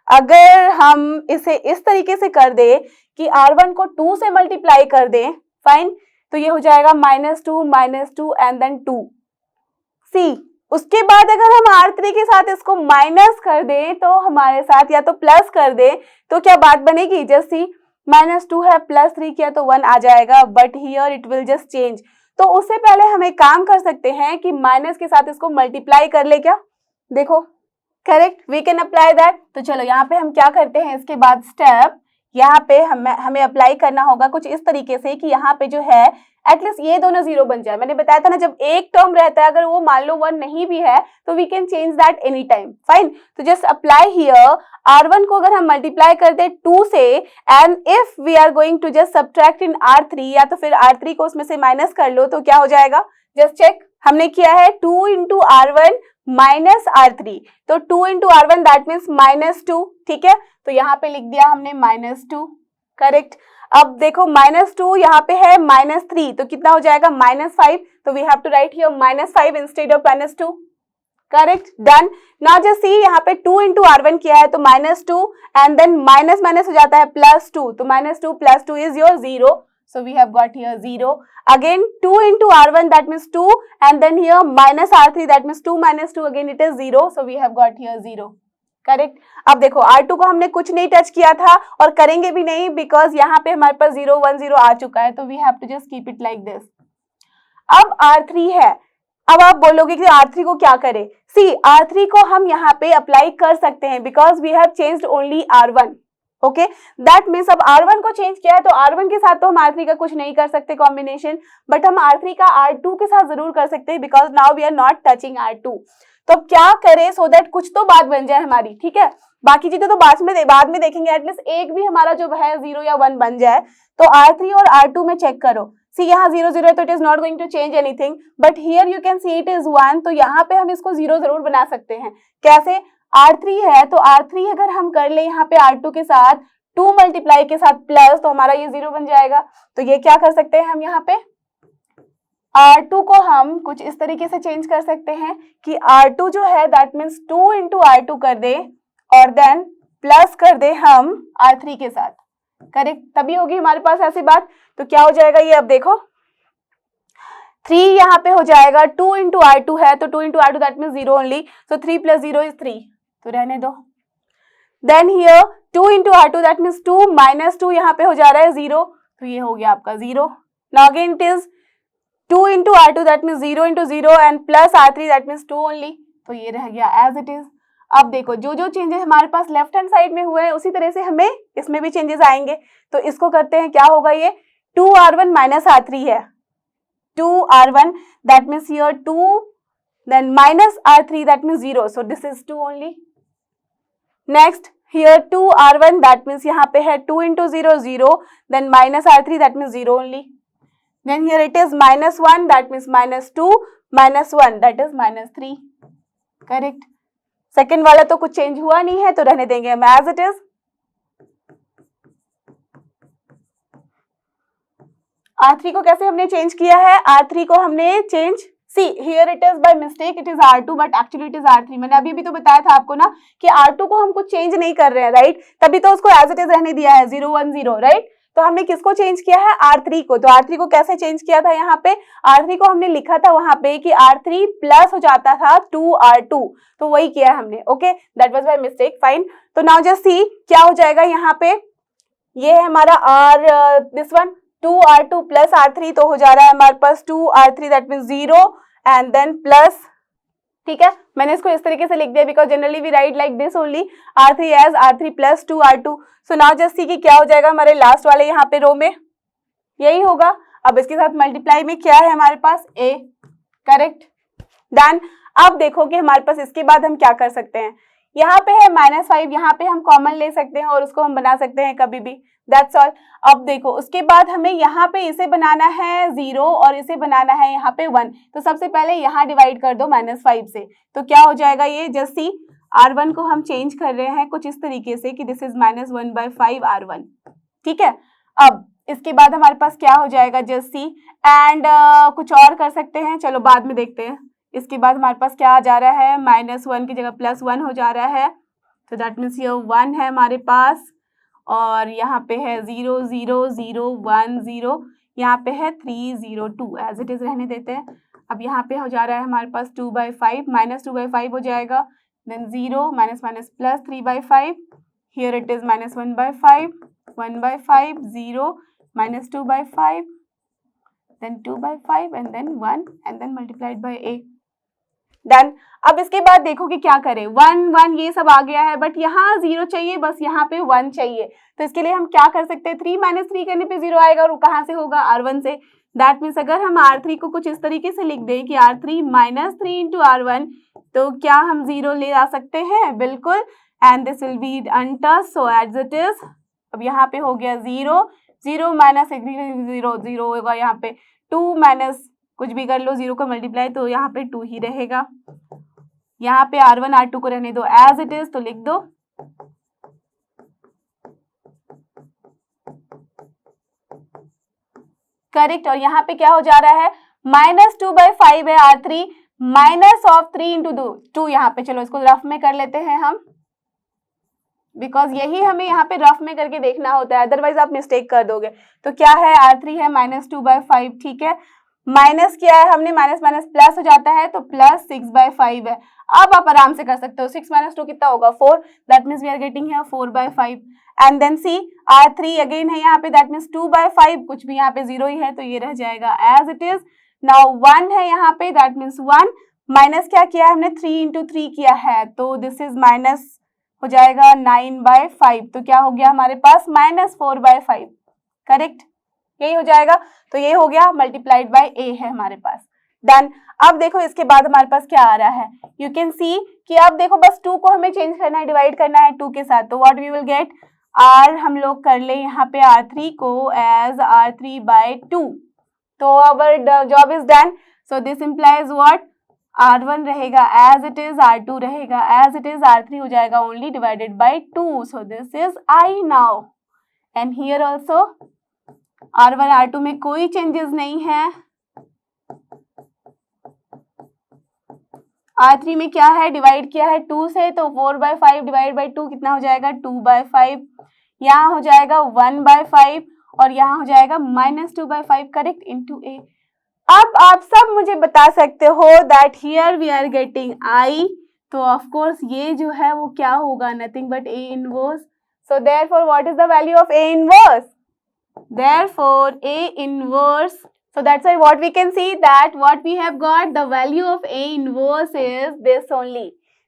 अगर हम इसे इस तरीके से कर दे कि R1 को 2 से मल्टीप्लाई कर दें, फाइन, तो ये हो जाएगा -2 एंड देन 2 सी। उसके बाद अगर हम R3 के साथ इसको माइनस कर दें तो हमारे साथ, या तो प्लस कर दें तो क्या बात बनेगी, जैसी -2 है प्लस 3 किया तो 1 आ जाएगा, but here it will just change. तो उससे पहले हम एक काम कर सकते हैं कि माइनस के साथ इसको मल्टीप्लाई कर ले, क्या देखो, correct, we can apply that. तो चलो यहाँ पे हम क्या करते हैं, इसके बाद स्टेप यहाँ पे हमें अप्लाई करना होगा कुछ इस तरीके से कि यहाँ पे जो है एटलीस्ट ये दोनों 0 बन जाए। मैंने बताया था ना, जब एक टर्म रहता है अगर वो मान लो 1 नहीं भी है तो we can change that any time, fine. तो जस्ट अप्लाई हियर, R1 को अगर हम मल्टीप्लाई कर दे 2 से, and if we are going to just subtract in R3, या तो फिर R3 को उसमें से माइनस कर लो, तो क्या हो जाएगा, जस्ट चेक, हमने किया है 2 इंटू R1 माइनस R3, तो 2 इंटू R1 दैट मीन्स -2, ठीक है। तो यहाँ पे लिख दिया हमने -2, करेक्ट। अब देखो -2 यहाँ पे है -3, तो कितना हो जाएगा -5, तो we have to write here -5 instead of -2, correct, done. Now just see यहाँ पे 2 into R1 किया है तो -2 एंड देन माइनस माइनस हो जाता है +2, तो -2 + 2 is your 0, so we have got here 0. Again 2 into R1 that means 2 and then here -R3 that means 2 - 2 again it is 0, so we have got here 0, correct. अब देखो R2 को हमने कुछ नहीं टच किया था और करेंगे भी नहीं बिकॉज यहाँ पे हमारे पास 0 1 0 आ चुका है, तो we have to just keep it like this. अब R3 है, अब आप बोलोगे कि R3 को क्या करें? सी R3 को हम यहाँ पे अप्लाई कर सकते हैं because we have changed only R1, okay, that means अब R1 को चेंज किया है तो R1 के साथ तो हम R3 का कुछ नहीं कर सकते कॉम्बिनेशन, बट हम R3 का R2 के साथ जरूर कर सकते हैं because now we are not touching R2। तो क्या करें सो दैट कुछ तो बात बन जाए हमारी, ठीक है, बाकी चीजें तो बाद में देखेंगे, एटलीस्ट एक भी हमारा जो है 0 या 1 बन जाए। तो R3 और R2 में चेक करो, सी यहाँ 0 0 है तो it is not going to change anything, but here you can see it is 1, तो यहाँ पे हम इसको 0 जरूर बना सकते हैं। कैसे? R3 है तो R3 अगर हम कर ले यहाँ पे R2 के साथ 2 मल्टीप्लाई के साथ प्लस, तो हमारा ये 0 बन जाएगा। तो ये क्या कर सकते हैं हम यहाँ पे, R2 को हम कुछ इस तरीके से चेंज कर सकते हैं कि R2 जो है दैट मीन्स 2 into R2 कर दे और देन प्लस कर दे हम R3 के साथ, करेक्ट, तभी होगी हमारे पास ऐसी बात। तो क्या हो जाएगा ये, अब देखो 3 यहाँ पे हो जाएगा, 2 into R2 है तो 2 into R2 that means 0 only, so 3 + 0 is 3, तो रहने दो। Then here 2 into R2 that means 2 - 2 यहाँ पे हो जा रहा है 0, तो ये हो गया आपका 0। Now again it is 2 into R2 that means 0 into 0 and plus R3 that means 2 only, तो ये रह गया as it is। अब देखो जो जो चेंजेस हमारे पास लेफ्ट हैंड साइड में हुए हैं उसी तरह से हमें इसमें भी चेंजेस आएंगे, तो इसको करते हैं, क्या होगा ये 2R1 - R3 है, 2R1 that means here 2 then -R3 that means 0, so this is 2 only। next here 2R1 that means यहाँ पे है 2 into 0 0 then -R3 that means 0 only, then here it is -1 that means -2 -1 that is -3, correct. Second वाला तो कुछ change हुआ नहीं है तो रहने देंगे हम एज इट इज। R3 को कैसे हमने चेंज किया है, R3 को हमने change, see here it is by mistake it is R2 but actually it is R3। मैंने अभी भी तो बताया था आपको ना कि R2 को हम कुछ चेंज नहीं कर रहे हैं, राइट, तभी तो उसको एज इट इज रहने दिया है 0 1 0, राइट। तो हमने किसको चेंज किया है, R3 को। तो R3 को कैसे चेंज किया था, यहाँ पे R3 को हमने लिखा था वहां पे कि R3 प्लस हो जाता था 2R2, तो वही किया हमने, okay, that was by mistake, fine. तो नाउ जस्ट सी क्या हो जाएगा यहाँ पे, ये है हमारा this one 2R2 plus R3, तो हो जा रहा है हमारे पास 2R3 that means 0 and then plus, ठीक है, मैंने इसको इस तरीके से लिख दिया because generally we write like this only, R3 as R3 + 2R2। So now just see कि क्या हो जाएगा हमारे लास्ट वाले यहाँ पे रो में, यही होगा। अब इसके साथ मल्टीप्लाई में क्या है हमारे पास A, करेक्ट, डन। अब देखो कि हमारे पास इसके बाद हम क्या कर सकते हैं, यहाँ पे है -5, यहाँ पे हम कॉमन ले सकते हैं और उसको हम बना सकते हैं कभी भी, दैट्स ऑल। अब देखो उसके बाद हमें यहाँ पे इसे बनाना है 0 और इसे बनाना है यहाँ पे 1, तो सबसे पहले यहाँ डिवाइड कर दो -5 से, तो क्या हो जाएगा ये, जस्ट सी R1 को हम चेंज कर रहे हैं कुछ इस तरीके से कि दिस इज -1/5 R1, ठीक है। अब इसके बाद हमारे पास क्या हो जाएगा, जस्ट सी एंड कुछ और कर सकते हैं, चलो बाद में देखते हैं। इसके बाद हमारे पास क्या आ जा रहा है, -1 की जगह +1 हो जा रहा है, तो दैट मीन्स ये 1 है हमारे पास और यहाँ पे है 0 0 0 1 0, यहाँ पे है 3 0 2, एज इट इज रहने देते हैं। अब यहाँ पे हो जा रहा है हमारे पास 2/5 -2/5 हो जाएगा, then 0 - +3/5, here it is -1/5 1/5 0 -2/5 then 2/5 and then 1 and then multiplied by A, done. अब इसके बाद देखो कि क्या करें, 1 1 ये सब आ गया है बट यहाँ 0 चाहिए, बस यहाँ पे 1 चाहिए, तो इसके लिए हम क्या कर सकते हैं, 3 - 3 करने पे 0 आएगा और कहाँ से होगा, R1 से। दैट मीन्स अगर हम R3 को कुछ इस तरीके से लिख दें कि R3 -3 into R1, तो क्या हम 0 ले आ सकते हैं, बिल्कुल, and this will be untouched, so as it is. अब यहाँ पे हो गया 0 0 -0 0 होगा, यहाँ पे 2 माइनस कुछ भी कर लो 0 को मल्टीप्लाई, तो यहाँ पे 2 ही रहेगा। यहाँ पे R1 R2 को रहने दो एज इट इज, तो लिख दो करेक्ट। और यहाँ पे क्या हो जा रहा है, -2/5 है R3, -3 × 2 यहाँ पे, चलो इसको रफ में कर लेते हैं हम, बिकॉज यही हमें यहाँ पे रफ में करके देखना होता है, अदरवाइज आप मिस्टेक कर दोगे। तो क्या है, R3 है -2/5, ठीक है, माइनस किया है हमने, माइनस माइनस प्लस हो जाता है, तो +6/5 है। अब आप आराम से कर सकते हो, 6 - 2 कितना होगा, 4, that means we are getting here 4/5। And then see R3 again है यहाँ पे, दैट मीन्स 2/5, कुछ भी यहाँ पे 0 ही है तो ये रह जाएगा एज इट इज। नाउ 1 है यहाँ पे, दैट मीन्स 1, माइनस क्या किया है हमने, 3 × 3 किया है, तो दिस इज माइनस हो जाएगा 9/5, तो क्या हो गया हमारे पास, -4/5, करेक्ट, यही हो जाएगा। तो ये हो गया मल्टीप्लाइड बाय a है हमारे पास, डन। अब देखो इसके बाद हमारे पास क्या आ रहा है, यू कैन सी कि अब देखो बस 2 को हमें चेंज करना है, डिवाइड करना है 2 के साथ, तो what we will get, r हम लोग कर ले यहाँ पे R3 को एज R3/2, तो our job is done. So this implies what, R1 रहेगा एज इट इज, R2 रहेगा एज इट इज, R3 हो जाएगा only divided by 2, so this is I now. And here also R1 R2 में कोई changes नहीं है, R3 में क्या है, डिवाइड किया है 2 से, तो 4/5 डिवाइड बाय 2 कितना हो जाएगा, 2/5, यहाँ हो जाएगा 1/5 और यहाँ हो जाएगा -2/5, करेक्ट, इनटू a। अब आप सब मुझे बता सकते हो that here we are getting I, तो ऑफ कोर्स ये जो है वो क्या होगा, nothing but a inverse. So therefore what is the value of a inverse, therefore a inverse, so that's why what we can see that what we have got, the value of a inverse is this only।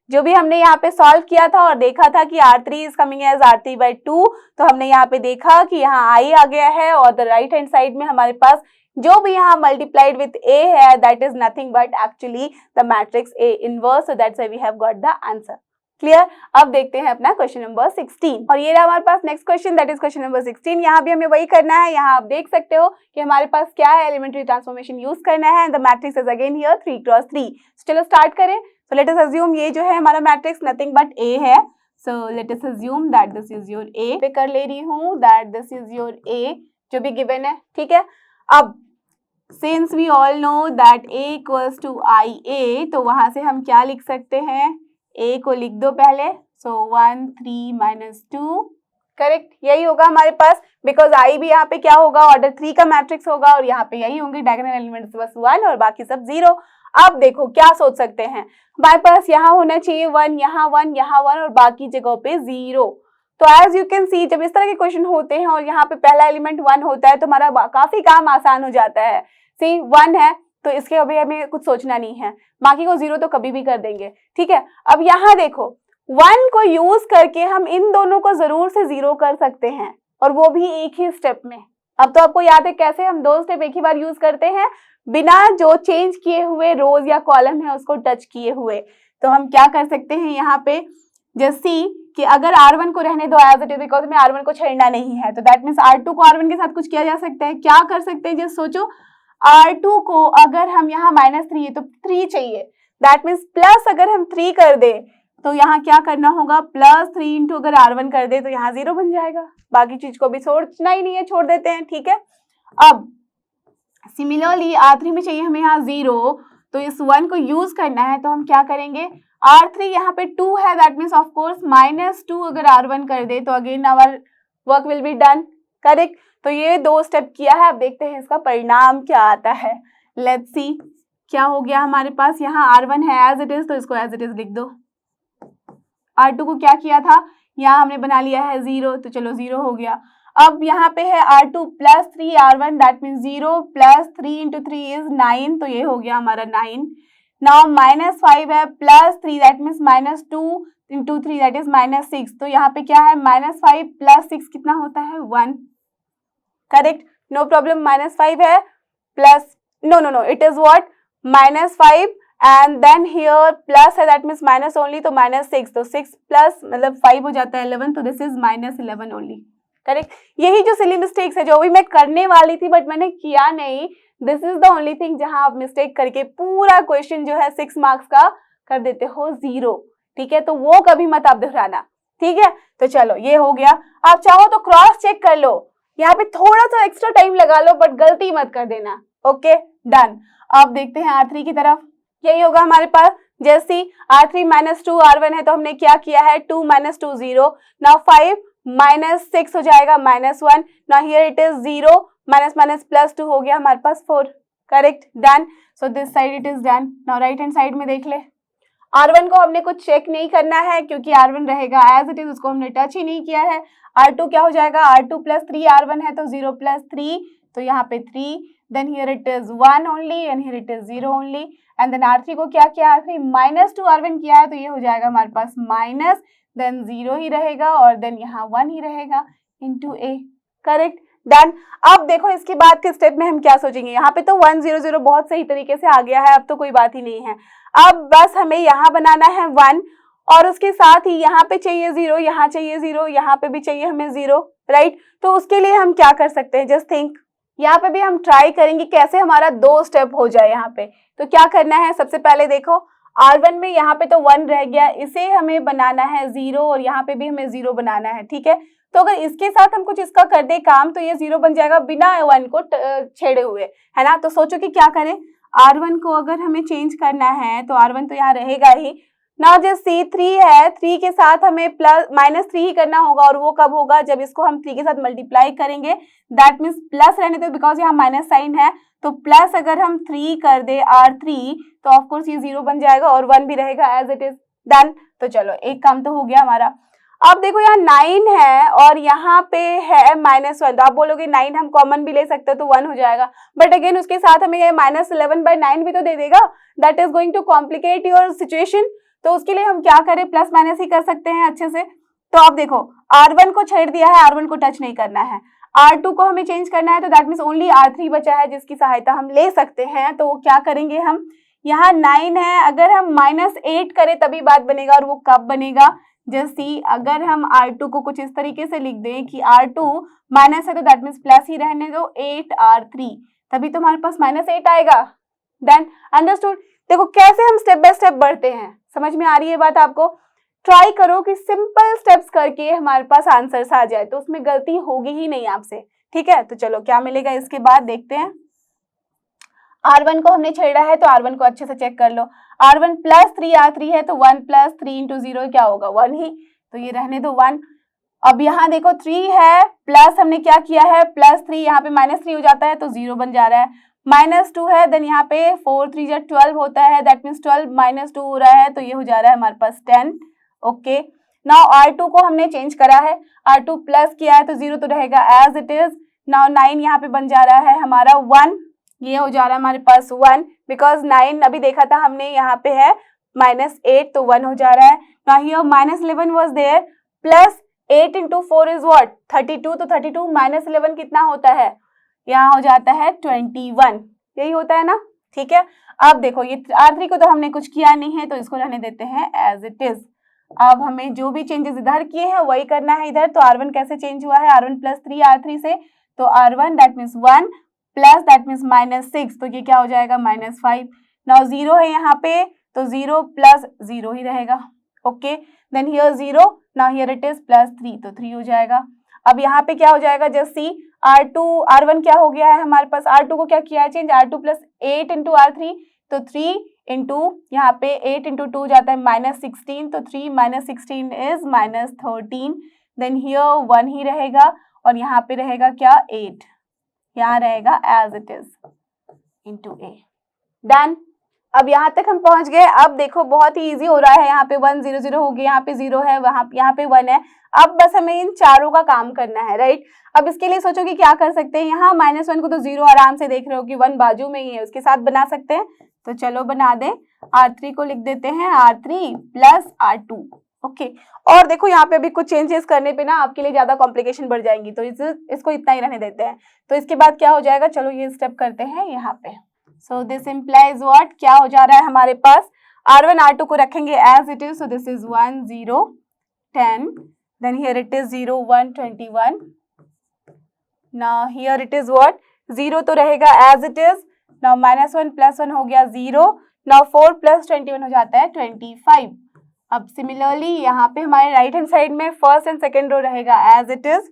जो भी हमने यहाँ पे solve किया था और देखा था कि R3 is coming as R3/2, तो हमने यहाँ पे देखा कि यहाँ I आ गया है और द राइट हैंड साइड में हमारे पास जो भी यहाँ मल्टीप्लाइड विथ a है, that is nothing but actually the matrix A inverse, so that's why we have got the answer। Clear. अब देखते हैं अपना क्वेश्चन नंबर 16, और ये रहा हमारे पास next question, that is question number 16। यहाँ भी हमें वही करना है, यहाँ आप देख सकते हो कि हमारे पास क्या है, एलिमेंट्री ट्रांसफॉर्मेशन यूज करना है, the matrix is again here 3 × 3। चलो स्टार्ट करें। सो लेट अस अज्यूम ये जो है हमारा मैट्रिक्स नथिंग बट A है, so let us assume that this is your A, पे कर ले रही हूँ that this is your A जो भी गिवन है, ठीक है। अब since we all know that A equals to IA, तो वहां से हम क्या लिख सकते हैं, A को लिख दो पहले, सो 1 3 - 2, करेक्ट, यही होगा हमारे पास, बिकॉज I भी यहाँ पे क्या होगा, ऑर्डर 3 का मैट्रिक्स होगा और यहाँ पे यही होंगे डायगोनल एलिमेंट्स बस 1 और बाकी सब 0। अब देखो क्या सोच सकते हैं, हमारे पास यहाँ होना चाहिए 1, यहाँ 1, यहाँ 1 और बाकी जगहों पे 0। तो एज यू कैन सी जब इस तरह के क्वेश्चन होते हैं और यहाँ पे पहला एलिमेंट 1 होता है तो हमारा काफी काम आसान हो जाता है। सी 1 है तो इसके अभी हमें कुछ सोचना नहीं है, बाकी को 0 तो कभी भी कर देंगे, ठीक है। अब यहाँ देखो 1 को यूज करके हम इन दोनों को जरूर से 0 कर सकते हैं, और वो भी एक ही स्टेप में। अब तो आपको याद है कैसे हम 2 स्टेप एक ही बार यूज करते हैं, बिना जो चेंज किए हुए रोज या कॉलम है उसको टच किए हुए। तो हम क्या कर सकते हैं यहाँ पे, जैसे कि अगर R1 को रहने दो एज इट इज, बिकॉज हमें R1 को छेड़ना नहीं है, तो दैट मीन्स R2 को R1 के साथ कुछ किया जा सकता है। क्या कर सकते हैं, जस्ट सोचो, R2 को अगर हम यहाँ -3 है तो 3 चाहिए, दैट मीन्स प्लस अगर हम 3 कर दे तो यहाँ क्या करना होगा, +3 × अगर R1 कर दे तो यहाँ 0 बन जाएगा, बाकी चीज को भी सोचना ही नहीं है, छोड़ देते हैं, ठीक है। अब सिमिलरली R3 में चाहिए हमें यहाँ 0, तो इस 1 को यूज करना है, तो हम क्या करेंगे, R3 यहाँ पे 2 है, दैट मीन्स ऑफ कोर्स -2 अगर R1 कर दे तो again our work will be done, correct. तो ये 2 स्टेप किया है, अब देखते हैं इसका परिणाम क्या आता है। लेट्स सी क्या हो गया हमारे पास, यहाँ R1 है एज इट इज, तो इसको एज इट इज लिख दो। R2 को क्या किया था, यहाँ हमने बना लिया है 0, तो चलो 0 हो गया। अब यहाँ पे है R2 + 3 R1, that means 0 + 3 × 3 is 9, तो ये हो गया हमारा 9। नाउ -5 है +3, दैट मीन्स -2 × 3 दैट इज -6, तो यहाँ पे क्या है, -5 + 6 कितना होता है, 1, करेक्ट, नो प्रॉब्लम। -5 है plus, no it is what, -5 and then here plus है, दैट मीन्स माइनस ओनली, तो -6, तो 6 प्लस मतलब 5 हो जाता है 11, तो दिस इज -11 ओनली, करेक्ट। यही जो सिली मिस्टेक्स है जो भी मैं करने वाली थी बट मैंने किया नहीं, this is the only thing जहां आप मिस्टेक करके पूरा क्वेश्चन जो है 6 मार्क्स का कर देते हो 0, ठीक है। तो वो कभी मत आप दोहराना, ठीक है। तो चलो ये हो गया, आप चाहो तो क्रॉस चेक कर लो, यहाँ पे थोड़ा सा एक्स्ट्रा टाइम लगा लो बट गलती मत कर देना। Okay done. अब देखते हैं R3 की तरफ, यही होगा हमारे पास। जैसे R3 माइनस 2 R1 है तो हमने क्या किया है 2 माइनस 2 0, नाउ 5 माइनस 6 हो जाएगा -1, now here it is 0 minus minus plus 2 हो गया हमारे पास 4, correct done. So this side it is done. Now right hand side में देख ले, R1 को हमने कुछ चेक नहीं करना है क्योंकि R1 रहेगा एज इट इज, उसको हमने टच ही नहीं किया है। R2 क्या हो जाएगा, R2 प्लस 3 R1 है तो 0 प्लस 3, तो यहाँ पे 3, then here it is 1 only and here it is 0 only, and then R3 को क्या किया, R3 माइनस 2 R1 किया है तो ये हो जाएगा हमारे पास माइनस, देन 0 ही रहेगा और देन यहाँ 1 ही रहेगा इनटू A, करेक्ट डन। अब देखो इसके बाद के स्टेप में हम क्या सोचेंगे, यहाँ पे तो 1 0 0 बहुत सही तरीके से आ गया है, अब तो कोई बात ही नहीं है। अब बस हमें यहाँ बनाना है 1 और उसके साथ ही यहाँ पे चाहिए 0, यहाँ चाहिए 0, यहाँ पे भी चाहिए हमें 0, राइट। तो उसके लिए हम क्या कर सकते हैं, जस्ट थिंक, यहाँ पे भी हम ट्राई करेंगे कैसे हमारा 2 स्टेप हो जाए यहाँ पे। तो क्या करना है, सबसे पहले देखो R1 में यहाँ पे तो 1 रह गया, इसे हमें बनाना है 0 और यहाँ पे भी हमें 0 बनाना है, ठीक है। तो अगर इसके साथ हम कुछ इसका कर दे काम तो ये 0 बन जाएगा बिना 1 को छेड़े हुए, है ना। तो सोचो कि क्या करें, R1 को अगर हमें चेंज करना है तो R1 तो यहाँ रहेगा ही ना। जो C3 है 3 के साथ हमें प्लस -3 ही करना होगा और वो कब होगा, जब इसको हम 3 के साथ मल्टीप्लाई करेंगे, दैट मीन्स प्लस रहने दो बिकॉज यहाँ माइनस साइन है, तो प्लस अगर हम 3 कर दे R3 तो ऑफकोर्स ये 0 बन जाएगा और 1 भी रहेगा एज इट इज, डन। तो चलो एक काम तो हो गया हमारा। अब देखो यहाँ 9 है और यहाँ पे है -1, तो आप बोलोगे 9 हम कॉमन भी ले सकते हैं तो 1 हो जाएगा, बट अगेन उसके साथ हमें ये -11/9 भी तो दे देगा, that is going to complicate your situation. तो उसके लिए हम क्या करें, प्लस माइनस ही कर सकते हैं अच्छे से। तो अब देखो R1 को छेड़ दिया है, R1 को टच नहीं करना है, R2 को हमें चेंज करना है तो दैट मीन्स ओनली R3 बचा है जिसकी सहायता हम ले सकते हैं। तो क्या करेंगे हम, यहाँ 9 है, अगर हम -8 करें तभी बात बनेगा और वो कब बनेगा, जैसे अगर हम R2 को कुछ इस तरीके से लिख दें कि R2 माइनस है तो दैट मीन्स प्लस ही रहने दो 8R3, तभी तो हमारे पास -8 आएगा, देन अंडरस्टूड। देखो कैसे हम स्टेप बाय स्टेप बढ़ते हैं, समझ में आ रही है बात आपको। ट्राई करो कि सिंपल स्टेप्स करके हमारे पास आंसर्स आ जाए तो उसमें गलती होगी ही नहीं आपसे, ठीक है। तो चलो क्या मिलेगा इसके बाद देखते हैं। R1 को हमने छेड़ा है तो R1 को अच्छे से चेक कर लो, R1 प्लस 3 R3 है तो 1 प्लस 3 इंटू 0 क्या होगा 1 ही, तो ये रहने दो 1। अब यहाँ देखो 3 है प्लस हमने क्या किया है +3, यहाँ पे -3 हो जाता है तो 0 बन जा रहा है, -2 है देन यहाँ पे 4 3 जा 12 होता है, दैट मीन्स 12 -2 हो रहा है तो ये हो जा रहा है हमारे पास 10, ओके। नाउ R2 को हमने चेंज करा है, R2 प्लस किया है तो 0 तो रहेगा एज इट इज। नाउ 9 यहाँ पे बन जा रहा है हमारा 1, ये हो जा रहा है हमारे पास 1 बिकॉज 9 अभी देखा था हमने यहाँ पे है -8 तो 1 हो जा रहा है। Now here -11 was there, plus 8 into 4 is what 32, तो 32 -11 कितना होता है, यहाँ हो जाता है 21, यही होता है ना, ठीक है। अब देखो ये R3 को तो हमने कुछ किया नहीं है तो इसको रहने देते हैं एज इट इज। अब हमें जो भी चेंजेस इधर किए हैं वही करना है इधर। तो R1 कैसे चेंज हुआ है, R1 प्लस 3 R3 से, तो R1 that means 1 plus that means -6, तो ये क्या हो जाएगा -5। नाउ 0 है यहाँ पे तो 0 प्लस 0 ही रहेगा, okay. Then here 0, now here it is +3 तो 3 हो जाएगा। अब यहाँ पे क्या हो जाएगा, जस्ट सी R1 क्या हो गया है हमारे पास, R2 को क्या किया है change, R2 plus 8 into R3 तो 3 इंटू यहाँ पे 8 इंटू 2 जाता है -16, तो 3 -16 इज -13, देन हियर 1 ही रहेगा और यहाँ पे रहेगा क्या 8, यहाँ रहेगा as it is into A, done. अब यहाँ तक हम पहुंच गए। अब देखो बहुत ही इजी हो रहा है, यहाँ पे 1 0 0 हो गया, यहाँ पे 0 है, यहाँ पे 1 है। अब बस हमें इन चारों का काम करना है, राइट। अब इसके लिए सोचो कि क्या कर सकते हैं, यहाँ -1 को तो 0 आराम से देख रहे हो कि 1 बाजू में ही है, उसके साथ बना सकते हैं, तो चलो बना दें। R3 को लिख देते हैं R3 प्लस R2, ओके। और देखो यहाँ पे भी कुछ चेंजेस करने पे ना आपके लिए ज्यादा कॉम्प्लिकेशन बढ़ जाएंगी, तो इसको इतना ही रहने देते हैं। तो इसके बाद क्या हो जाएगा, चलो ये स्टेप करते हैं यहाँ पे। सो दिस इम्प्लाइज व्हाट, क्या हो जा रहा है हमारे पास, R1 R2 को रखेंगे as it is, so this is 1 0 10, then here it is 0 1 21, now here it is what 0 तो रहेगा as it is, now -1 plus 1 हो गया 0, नाउ 4 प्लस 21 हो जाता है 25। अब सिमिलरली यहाँ पे हमारे राइट हैंड साइड में फर्स्ट एंड सेकेंड रो रहेगा एज इट इज,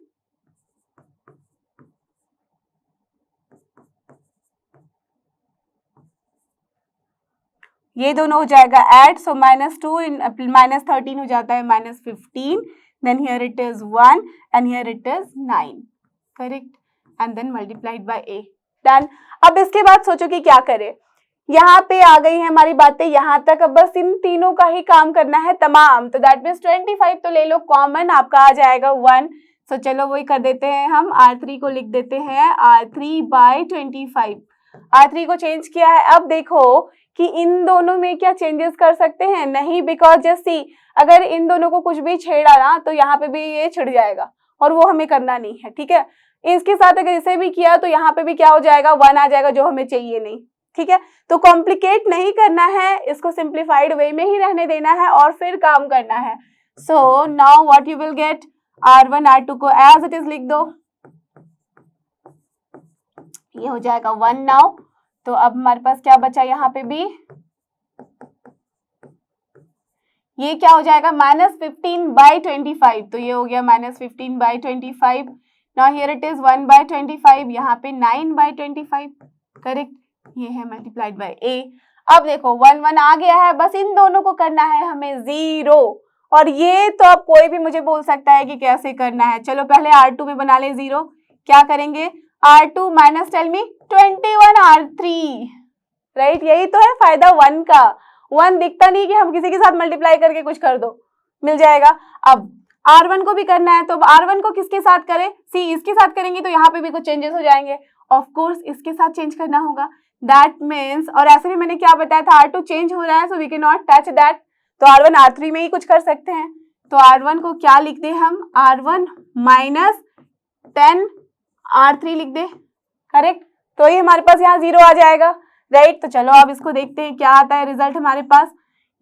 ये दोनों हो जाएगा ऐड, सो -2 इन -13 हो जाता है -15, then here it is 1 and here it is 9, correct, and then multiplied by a, done. अब इसके बाद सोचो कि क्या करें, यहाँ पे आ गई है हमारी बातें यहाँ तक, अब बस इन तीनों का ही काम करना है तमाम, तो दैट मीन्स 25 तो ले लो कॉमन, आपका आ जाएगा 1, सो चलो वही कर देते हैं हम, R3 को लिख देते हैं R3/25, R3 को चेंज किया है। अब देखो कि इन दोनों में क्या चेंजेस कर सकते हैं, नहीं, बिकॉज जस्ट सी, अगर इन दोनों को कुछ भी छेड़ा ना तो यहाँ पे भी ये छिड़ जाएगा और वो हमें करना नहीं है, ठीक है। इसके साथ अगर इसे भी किया तो यहाँ पे भी क्या हो जाएगा, 1 आ जाएगा, जो हमें चाहिए नहीं, ठीक है। तो कॉम्प्लिकेट नहीं करना है, इसको सिंप्लीफाइड वे में ही रहने देना है और फिर काम करना है। So now what you will gate, R1 R2 को एज इट इज लिख दो, ये हो जाएगा 1 नाउ। तो अब हमारे पास क्या बचा यहाँ पे भी, ये क्या हो जाएगा -15/25, तो ये हो गया -15/25। नाउ हियर इट इज 1/25, यहाँ पे 9/25, करेक्ट, ये है मल्टीप्लाइड बाय a। अब देखो 1 1 आ गया है, बस इन दोनों को करना है हमें 0, और ये तो अब कोई भी मुझे बोल सकता है कि कैसे करना है। चलो पहले R2 में बना ले 0, क्या करेंगे, R2 minus tell me 21 R3, right, यही तो है फायदा 1 का, 1 दिखता नहीं कि हम किसी के साथ मल्टीप्लाई करके कुछ कर दो, मिल जाएगा। अब R1 को भी करना है, तो R1 को किसके साथ करें, सी इसके साथ करेंगे तो यहाँ पे भी कुछ चेंजेस हो जाएंगे, ऑफ कोर्स इसके साथ चेंज करना होगा, दैट मीन्स, और ऐसे भी मैंने क्या बताया था, R2 चेंज हो रहा है, so we can not touch that, तो R1 R3 में ही कुछ कर सकते हैं। तो R1 को क्या लिख दे हम, R1 -10 R3 लिख दे, करेक्ट, तो ये हमारे पास यहाँ 0 आ जाएगा, राइट। तो चलो अब इसको देखते हैं क्या आता है रिजल्ट हमारे पास,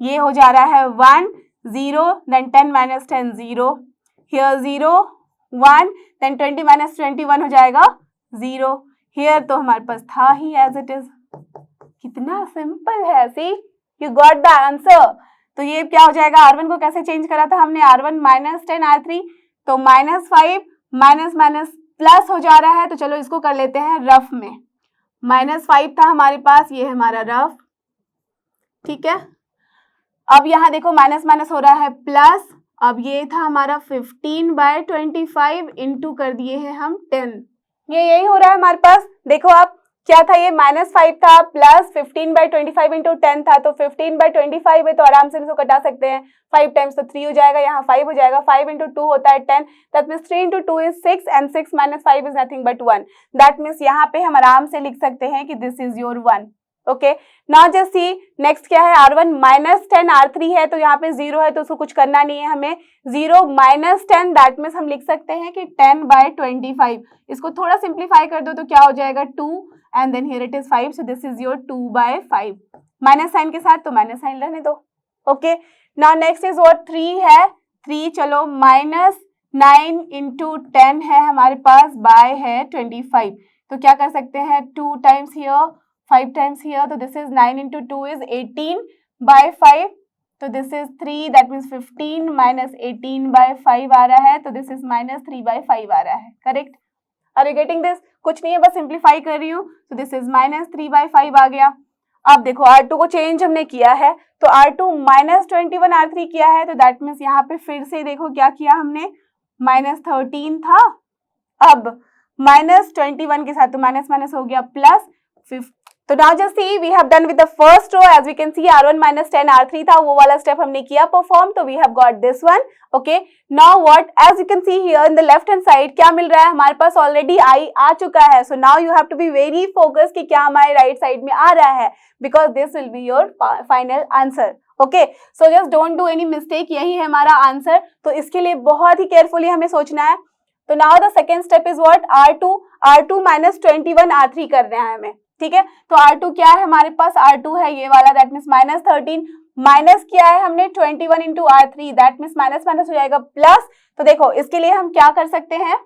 ये हो जा रहा है 1 0 देन 10 - 10 0, हियर 0 1 देन 20 - 21 हो जाएगा 0, हियर तो हमारे पास था ही एज इट इज, कितना सिंपल है, सी यू गॉट द आंसर। तो ये क्या हो जाएगा, R1 को कैसे चेंज करा था हमने, R1 -10 R3, तो -5 माइनस माइनस प्लस हो जा रहा है, तो चलो इसको कर लेते हैं रफ में, -5 था हमारे पास, ये है हमारा रफ, ठीक है। अब यहाँ देखो माइनस माइनस हो रहा है प्लस, अब ये था हमारा 15/25 इंटू कर दिए हैं हम 10, ये यही हो रहा है हमारे पास। देखो आप क्या था, ये -5 था प्लस 15/25 इंटू 10 था, तो 15/25 है तो आराम से इसको कटा सकते हैं, 5 टाइम्स तो 3 हो जाएगा, यहाँ 5 हो जाएगा, 5 इंटू 2 होता है 10, that means 3 into 2 is 6 and 6 - 5 is nothing but 1, that means यहाँ पे हम आराम से लिख सकते हैं कि this is your 1, okay. Now just C next क्या है, R1 -10 R3 है, तो यहाँ पे 0 है तो उसको कुछ करना नहीं है हमें, 0 - 10 दैट मीन्स हम लिख सकते हैं कि 10/25, इसको थोड़ा सिंप्लीफाई कर दो तो क्या हो जाएगा 2 and then here it is 5, so this is your 2/5, minus sign के साथ तो माइनस साइन रहने दो, okay. Now next is what 3 है, 3 चलो -9 इंटू 10 है हमारे पास, बाय है 25, तो क्या कर सकते हैं 2 टाइम्स हियर 5 टाइम्स हियर, तो दिस इज 9 इंटू 2 इज 18/5, तो this is 3 that means 15 minus 18/5 आ रहा है, तो दिस इज -3/5 आ रहा है, correct. Are you getting this, कुछ नहीं है बस सिंप्लीफाई कर रही हूँ, तो दिस इज -3/5 आ गया। अब देखो R2 को चेंज हमने किया है, तो R2 -21 R3 किया है, तो दैट मीन्स यहाँ पे फिर से देखो क्या किया हमने, -13 था, अब -21 के साथ तो माइनस माइनस हो गया प्लस 50, तो now just see we have done with the first row, as we can see R1 -10 R3 था, वो वाला स्टेप हमने किया परफॉर्म, तो we have got this one, okay. Now what, as you can see here in the left hand side क्या मिल रहा है हमारे पास, ऑलरेडी I आ चुका है, so now you have to be very focus कि क्या हमारे राइट साइड में आ रहा है, because this will be your final answer, okay. So just don't do any mistake, यही है हमारा आंसर, तो इसके लिए बहुत ही केयरफुली हमें सोचना है। तो now the second step is what, R2 -21 R3 करना है हमें, ठीक है। तो R2 क्या है हमारे पास, R2 है ये वाला, दैट मीन्स -13, माइनस किया है हमने 21 into R3, that means minus minus हो जाएगा प्लस, तो देखो इसके लिए हम क्या कर सकते हैं,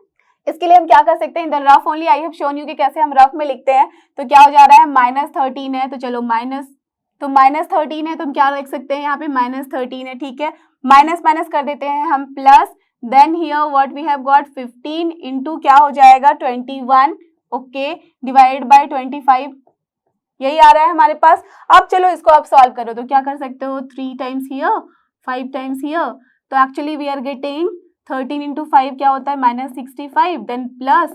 इन the rough only I have shown you कि कैसे हम रफ में लिखते हैं, तो क्या हो जा रहा है -13 है, तो चलो -13 है तो हम क्या लिख सकते हैं यहाँ पे -13 है, ठीक है, माइनस माइनस कर देते हैं हम plus, then here what we have got 15 into क्या हो जाएगा 21, ओके, डिवाइड बाय 25, यही आ रहा है हमारे पास। अब चलो इसको आप सॉल्व करो तो क्या कर सकते हो, 3 टाइम्स हियर, 5 टाइम्स हियर, तो actually we are getting 13 into 5 क्या होता है -65, देन प्लस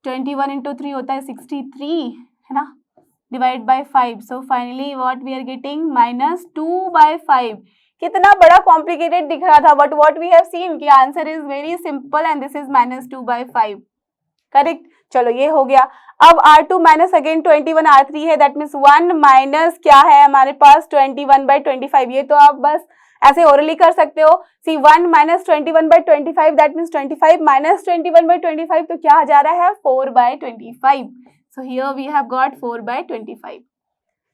21 इंटू 3 होता है 63, है ना, divide by 5, so finally what we are getting -2/5। कितना बड़ा कॉम्प्लिकेटेड दिख रहा था, but what we have seen कि answer is very simple and this is -2/5, correct. चलो ये हो गया। अब R2 माइनस अगेन 21 R3 है, दैट मीन्स 1 माइनस क्या है हमारे पास 21/25, ये तो आप बस ऐसे ओरली कर सकते हो। See 1 minus 21/25 that means 25 minus 21/25, तो क्या आ जा रहा है 4/25, so here we have got 4/25,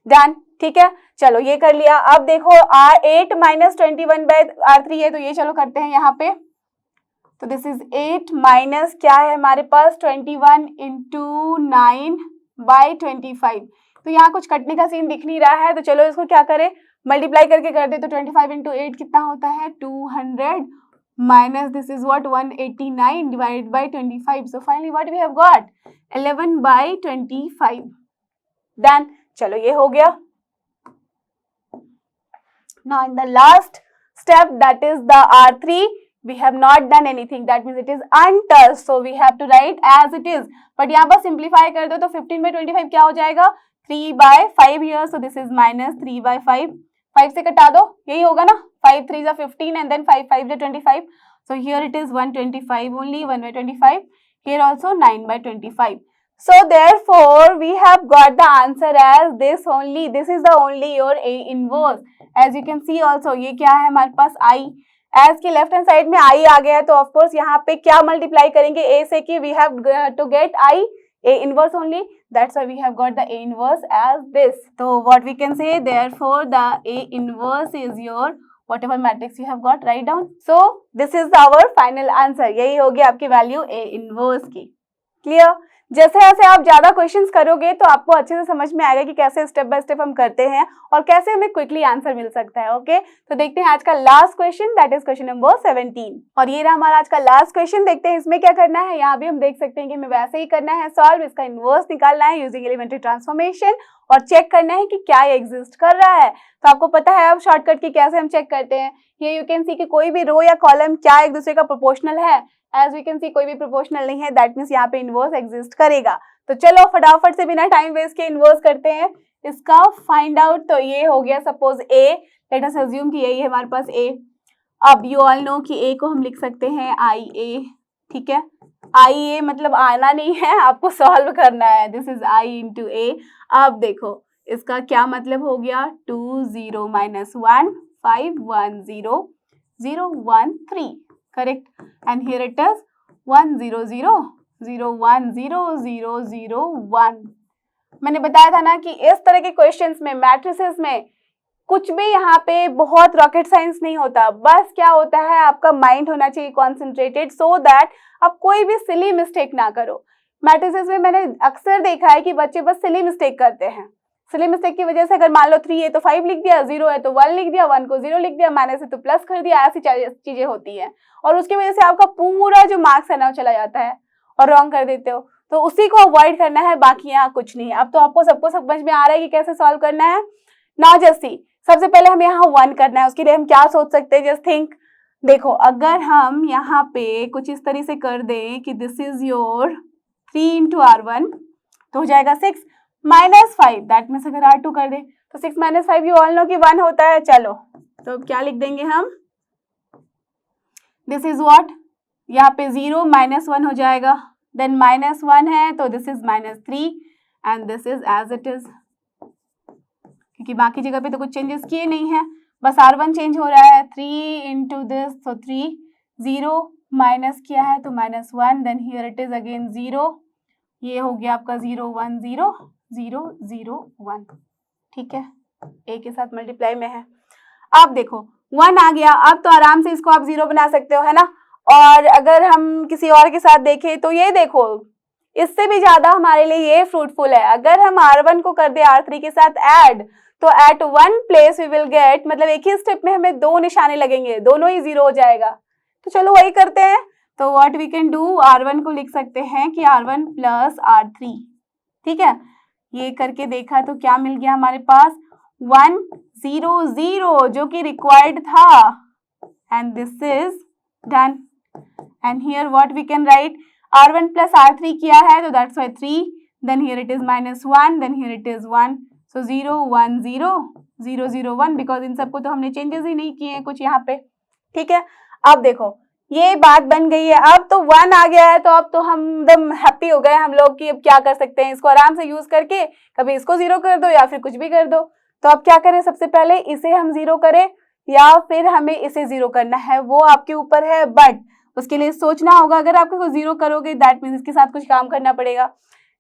done, ठीक है। चलो ये कर लिया। अब देखो R8 माइनस 21/R3 है, तो ये चलो करते हैं यहाँ पे, तो दिस इज 8 माइनस क्या है हमारे पास 21 इंटू 9/25, तो यहाँ कुछ कटने का सीन दिख नहीं रहा है, तो चलो इसको क्या करें, मल्टीप्लाई करके कर दे, तो 25 इंटू 8 कितना होता है 200 minus this is what 189 divide by 25, so finally what we have got 11/25, done. चलो ये हो गया। Now in the last step, that is the R3, we have not done anything, that means it is untouched, so we have to write as it is, but यहाँ पर simplify कर दो तो 15/25 क्या हो जाएगा 3/5 here, so this is -3/5, 5 से कटा दो, यही होगा ना, 5 3 is 15 and then 5 5 is 25, so here it is 125 only, 1/25, here also 9/25, so therefore we have got the answer as this only, this is the only your A inverse, as you can see also ये क्या है हमारे पास I, as की left hand side में I आ गया है, तो of course यहाँ पे क्या मल्टीप्लाई करेंगे A से कि we have to get I A inverse only, that's why we have got the A inverse as this, so what we can say, therefore the A inverse is your whatever matrix you have got, write down, so this is our final answer, यही होगी आपकी value A inverse की, clear. जैसे जैसे आप ज्यादा questions करोगे तो आपको अच्छे से समझ में आएगा कि कैसे स्टेप बाय स्टेप हम करते हैं और कैसे हमें क्विकली आंसर मिल सकता है। ओके, तो देखते हैं आज का last question, that is question number 17, और ये रहा हमारा आज का लास्ट क्वेश्चन। देखते हैं इसमें क्या करना है। यहाँ भी हम देख सकते हैं कि हमें वैसे ही करना है सॉल्व, इसका इनवर्स निकालना है यूजिंग एलिमेंट्री ट्रांसफॉर्मेशन और चेक करना है कि क्या ये एग्जिस्ट कर रहा है। तो आपको पता है अब शॉर्टकट की कैसे हम चेक करते हैं। ये यू कैन सी कि कोई भी रो या कॉलम क्या एक दूसरे का प्रोपोर्शनल है, एज वी कैन सी कोई भी प्रोपोर्शनल नहीं है, दैट मीन्स यहाँ पे इनवर्स एग्जिस्ट करेगा। तो चलो फटाफट से बिना टाइम वेस्ट के इनवर्स करते हैं इसका फाइंड आउट। तो ये हो गया suppose A, late us assume कि यही है हमारे पास A। अब यू ऑल नो कि A को हम लिख सकते हैं IA, ठीक है। IA मतलब आना नहीं है, आपको सॉल्व करना है, this is I into A। अब देखो इसका क्या मतलब हो गया 2 0 -1 5 1 0 0 1 3, correct, and here it is 1 0 0 0 1 0 0 0 1। मैंने बताया था ना कि इस तरह के क्वेश्चंस में मैट्रिसेस में कुछ भी यहाँ पे बहुत रॉकेट साइंस नहीं होता, बस क्या होता है आपका माइंड होना चाहिए कॉन्सेंट्रेटेड, सो दैट आप कोई भी सिली मिस्टेक ना करो। मैट्रिसेस में मैंने अक्सर देखा है कि बच्चे बस सिली मिस्टेक करते हैं। सिली मिस्टेक की वजह से अगर मान लो 3 है तो 5 लिख दिया, 0 है तो 1 लिख दिया, 1 को 0 लिख दिया, माइनस है तो प्लस कर दिया, ऐसी चीजें होती हैं और उसकी वजह से आपका पूरा जो मार्क्स है ना चला जाता है और रॉन्ग कर देते हो। तो उसी को अवॉइड करना है, बाकी यहाँ कुछ नहीं है। अब तो आपको सबको समझ में आ रहा है कि कैसे सॉल्व करना है। नाउ जस्ट सी, सबसे पहले हमें यहाँ 1 करना है, उसके लिए हम क्या सोच सकते हैं, जस्ट थिंक। देखो अगर हम यहाँ पे कुछ इस तरह से कर दें कि this is your 3 into R1 तो हो जाएगा 6 -5, दैट मीन्स अगर R2 कर दे तो 6 - 5 यू ऑल नो कि 1 होता है। चलो तो अब क्या लिख देंगे हम, दिस इज व्हाट, यहाँ पे 0 -1 हो जाएगा, देन -1 है तो this is -3 and this is as it is, क्योंकि बाकी जगह पे तो कुछ चेंजेस किए नहीं है, बस R1 चेंज हो रहा है। 3 इंटू दिस तो 3, 0 माइनस किया है तो -1, then here it is again 0, ये हो गया आपका 0 1 0 0 0 1, ठीक है, A के साथ मल्टीप्लाई में है। अब देखो 1 आ गया, अब तो आराम से इसको आप 0 बना सकते हो, है ना। और अगर हम किसी और के साथ देखें तो ये देखो इससे भी ज्यादा हमारे लिए ये फ्रूटफुल है। अगर हम R1 को कर दे R3 के साथ ऐड तो at 1 place we will get, मतलब एक ही स्टेप में हमें 2 निशाने लगेंगे, दोनों ही 0 हो जाएगा। तो चलो वही करते हैं। तो what we can do, R1 को लिख सकते हैं कि R1 प्लस R3, ठीक है। ये करके देखा तो क्या मिल गया हमारे पास 1 0 0 जो कि रिक्वायर्ड था and this is done and here what we can write r1 plus r3 किया है तो that's why 3 then here it is -1 then here it is 1 so 0 1 0 0 0 1 because in सबको तो हमने चेंजेस ही नहीं किए हैं कुछ यहाँ पे। ठीक है, अब देखो ये बात बन गई है, अब तो 1 आ गया है तो अब तो हम एकदम हैप्पी हो गए हम लोग कि अब क्या कर सकते हैं, इसको आराम से यूज करके कभी इसको 0 कर दो या फिर कुछ भी कर दो। तो अब क्या करें, सबसे पहले इसे हम 0 करें या फिर हमें इसे 0 करना है वो आपके ऊपर है, बट उसके लिए सोचना होगा। अगर आप इसको 0 करोगे दैट मीन्स इसके साथ कुछ काम करना पड़ेगा।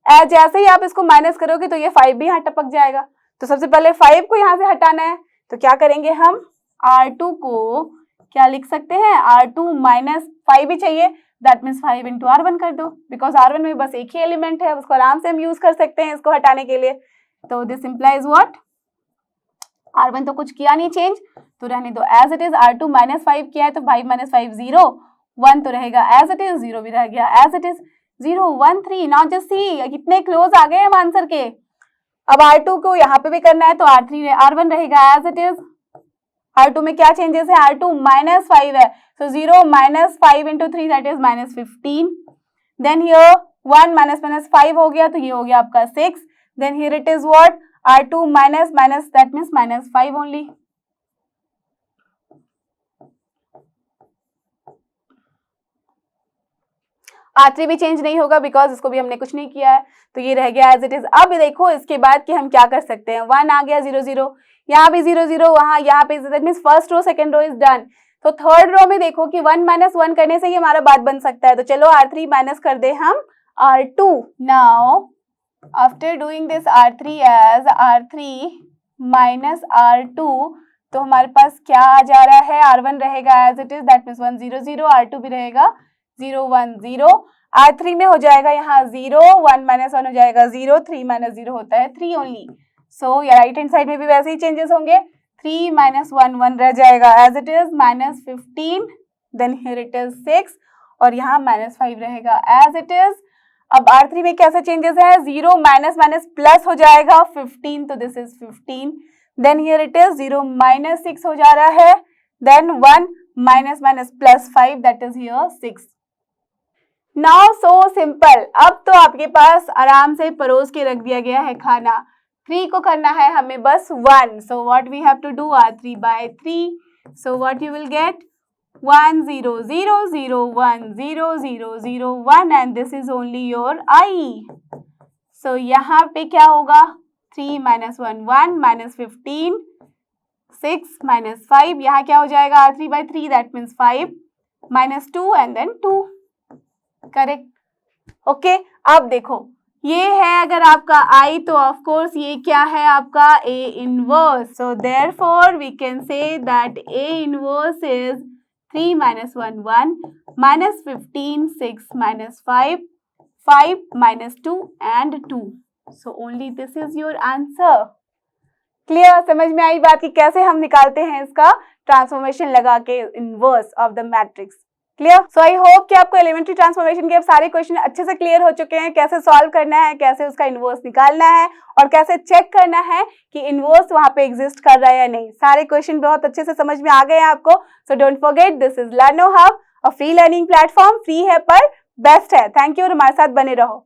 जैसे ही आप इसको माइनस करोगे तो ये 5 भी यहाँ टपक जाएगा। तो सबसे पहले 5 को यहाँ से हटाना है तो क्या करेंगे हम, R2 को क्या लिख सकते हैं, R2 माइनस 5 ही चाहिए दैट मीन्स 5 इंटू R1 कर दो बिकॉज R1 में बस एक ही एलिमेंट है, उसको आराम से हम यूज कर सकते हैं इसको हटाने के लिए। तो दिस इम्प्लाइज व्हाट, R1 तो कुछ किया नहीं चेंज तो रहने दो as it is, R2 minus 5 किया है तो 5 माइनस 5 0, 1 तो रहेगा एज इट इज, 0 भी रह गया as it is, 0 1 3। Now just see कितने क्लोज आ गए हम आंसर के। अब R2 को यहाँ पे भी करना है तो R1 रहेगा एज इट इज। R2 में क्या चेंजेस है, R2 माइनस 5 है so 0 minus 5 into 3 that is minus 15। Then here 1 minus minus 5 हो गया तो ये हो गया आपका 6। Then here it is what, R2 minus minus that means minus 5 only. R3 भी चेंज नहीं होगा बिकॉज इसको भी हमने कुछ नहीं किया है तो ये रह गया एज इट इज। अब देखो इसके बाद कि हम क्या कर सकते हैं, 1 आ गया 0 0, यहाँ भी 0 0, वहाँ यहाँ पे that means first row second row is done. तो थर्ड रो में देखो कि 1 माइनस 1 करने से ही हमारा बात बन सकता है तो चलो R3 माइनस कर दे हम R2। Now after doing this R3 as R3 minus R2 तो हमारे पास क्या आ जा रहा है, R1 रहेगा as it is that means 1 0 0, R2 भी रहेगा 0 1 0, R3 में हो जाएगा यहाँ 0, 1 माइनस 1 हो जाएगा 0, 3 माइनस 0 होता है 3 ओनली। सो या राइट हैंड साइड में भी वैसे ही चेंजेस होंगे, 3 माइनस 1 1 रह जाएगा as it is minus 15, then here it is 6 और यहाँ माइनस 5 रहेगा एज इट इज। अब R3 में कैसे चेंजेस है, 0 माइनस माइनस प्लस हो जाएगा 15 तो this is 15, then here it is 0 minus 6 हो जा रहा है, देन 1 minus minus plus 5 that is here 6। Now so simple, अब तो आपके पास आराम से परोस के रख दिया गया है खाना। 3 को करना है हमें बस 1, so what we have to do, R3 by 3, so what you will get 1 0 0 0 1 0 0 0 1 and this is only your I। so यहाँ पे क्या होगा, 3 minus 1 1 minus 15 6 minus 5, यहाँ क्या हो जाएगा R3 by 3 that means 5 minus 2 and then 2, correct. Okay, अब देखो ये है अगर आपका I तो ऑफ कोर्स ये क्या है आपका A inverse, so therefore we can say that A inverse is 3 minus 1 1 minus 15 6 minus 5 5 minus 2 and 2, so only this is your answer। Clear, समझ में आई बात कि कैसे हम निकालते हैं इसका ट्रांसफॉर्मेशन लगा के inverse of the matrix. Clear, so I hope कि आपको एलिमेंट्री ट्रांसफॉर्मेशन के अब सारे क्वेश्चन अच्छे से क्लियर हो चुके हैं, कैसे सॉल्व करना है, कैसे उसका इनवर्स निकालना है और कैसे चेक करना है कि इनवर्स वहां पे एग्जिस्ट कर रहा है या नहीं। सारे क्वेश्चन बहुत अच्छे से समझ में आ गए हैं आपको। So don't forget this is लर्नो hub, a free learning platform, free है पर बेस्ट है। थैंक यू और हमारे साथ बने रहो।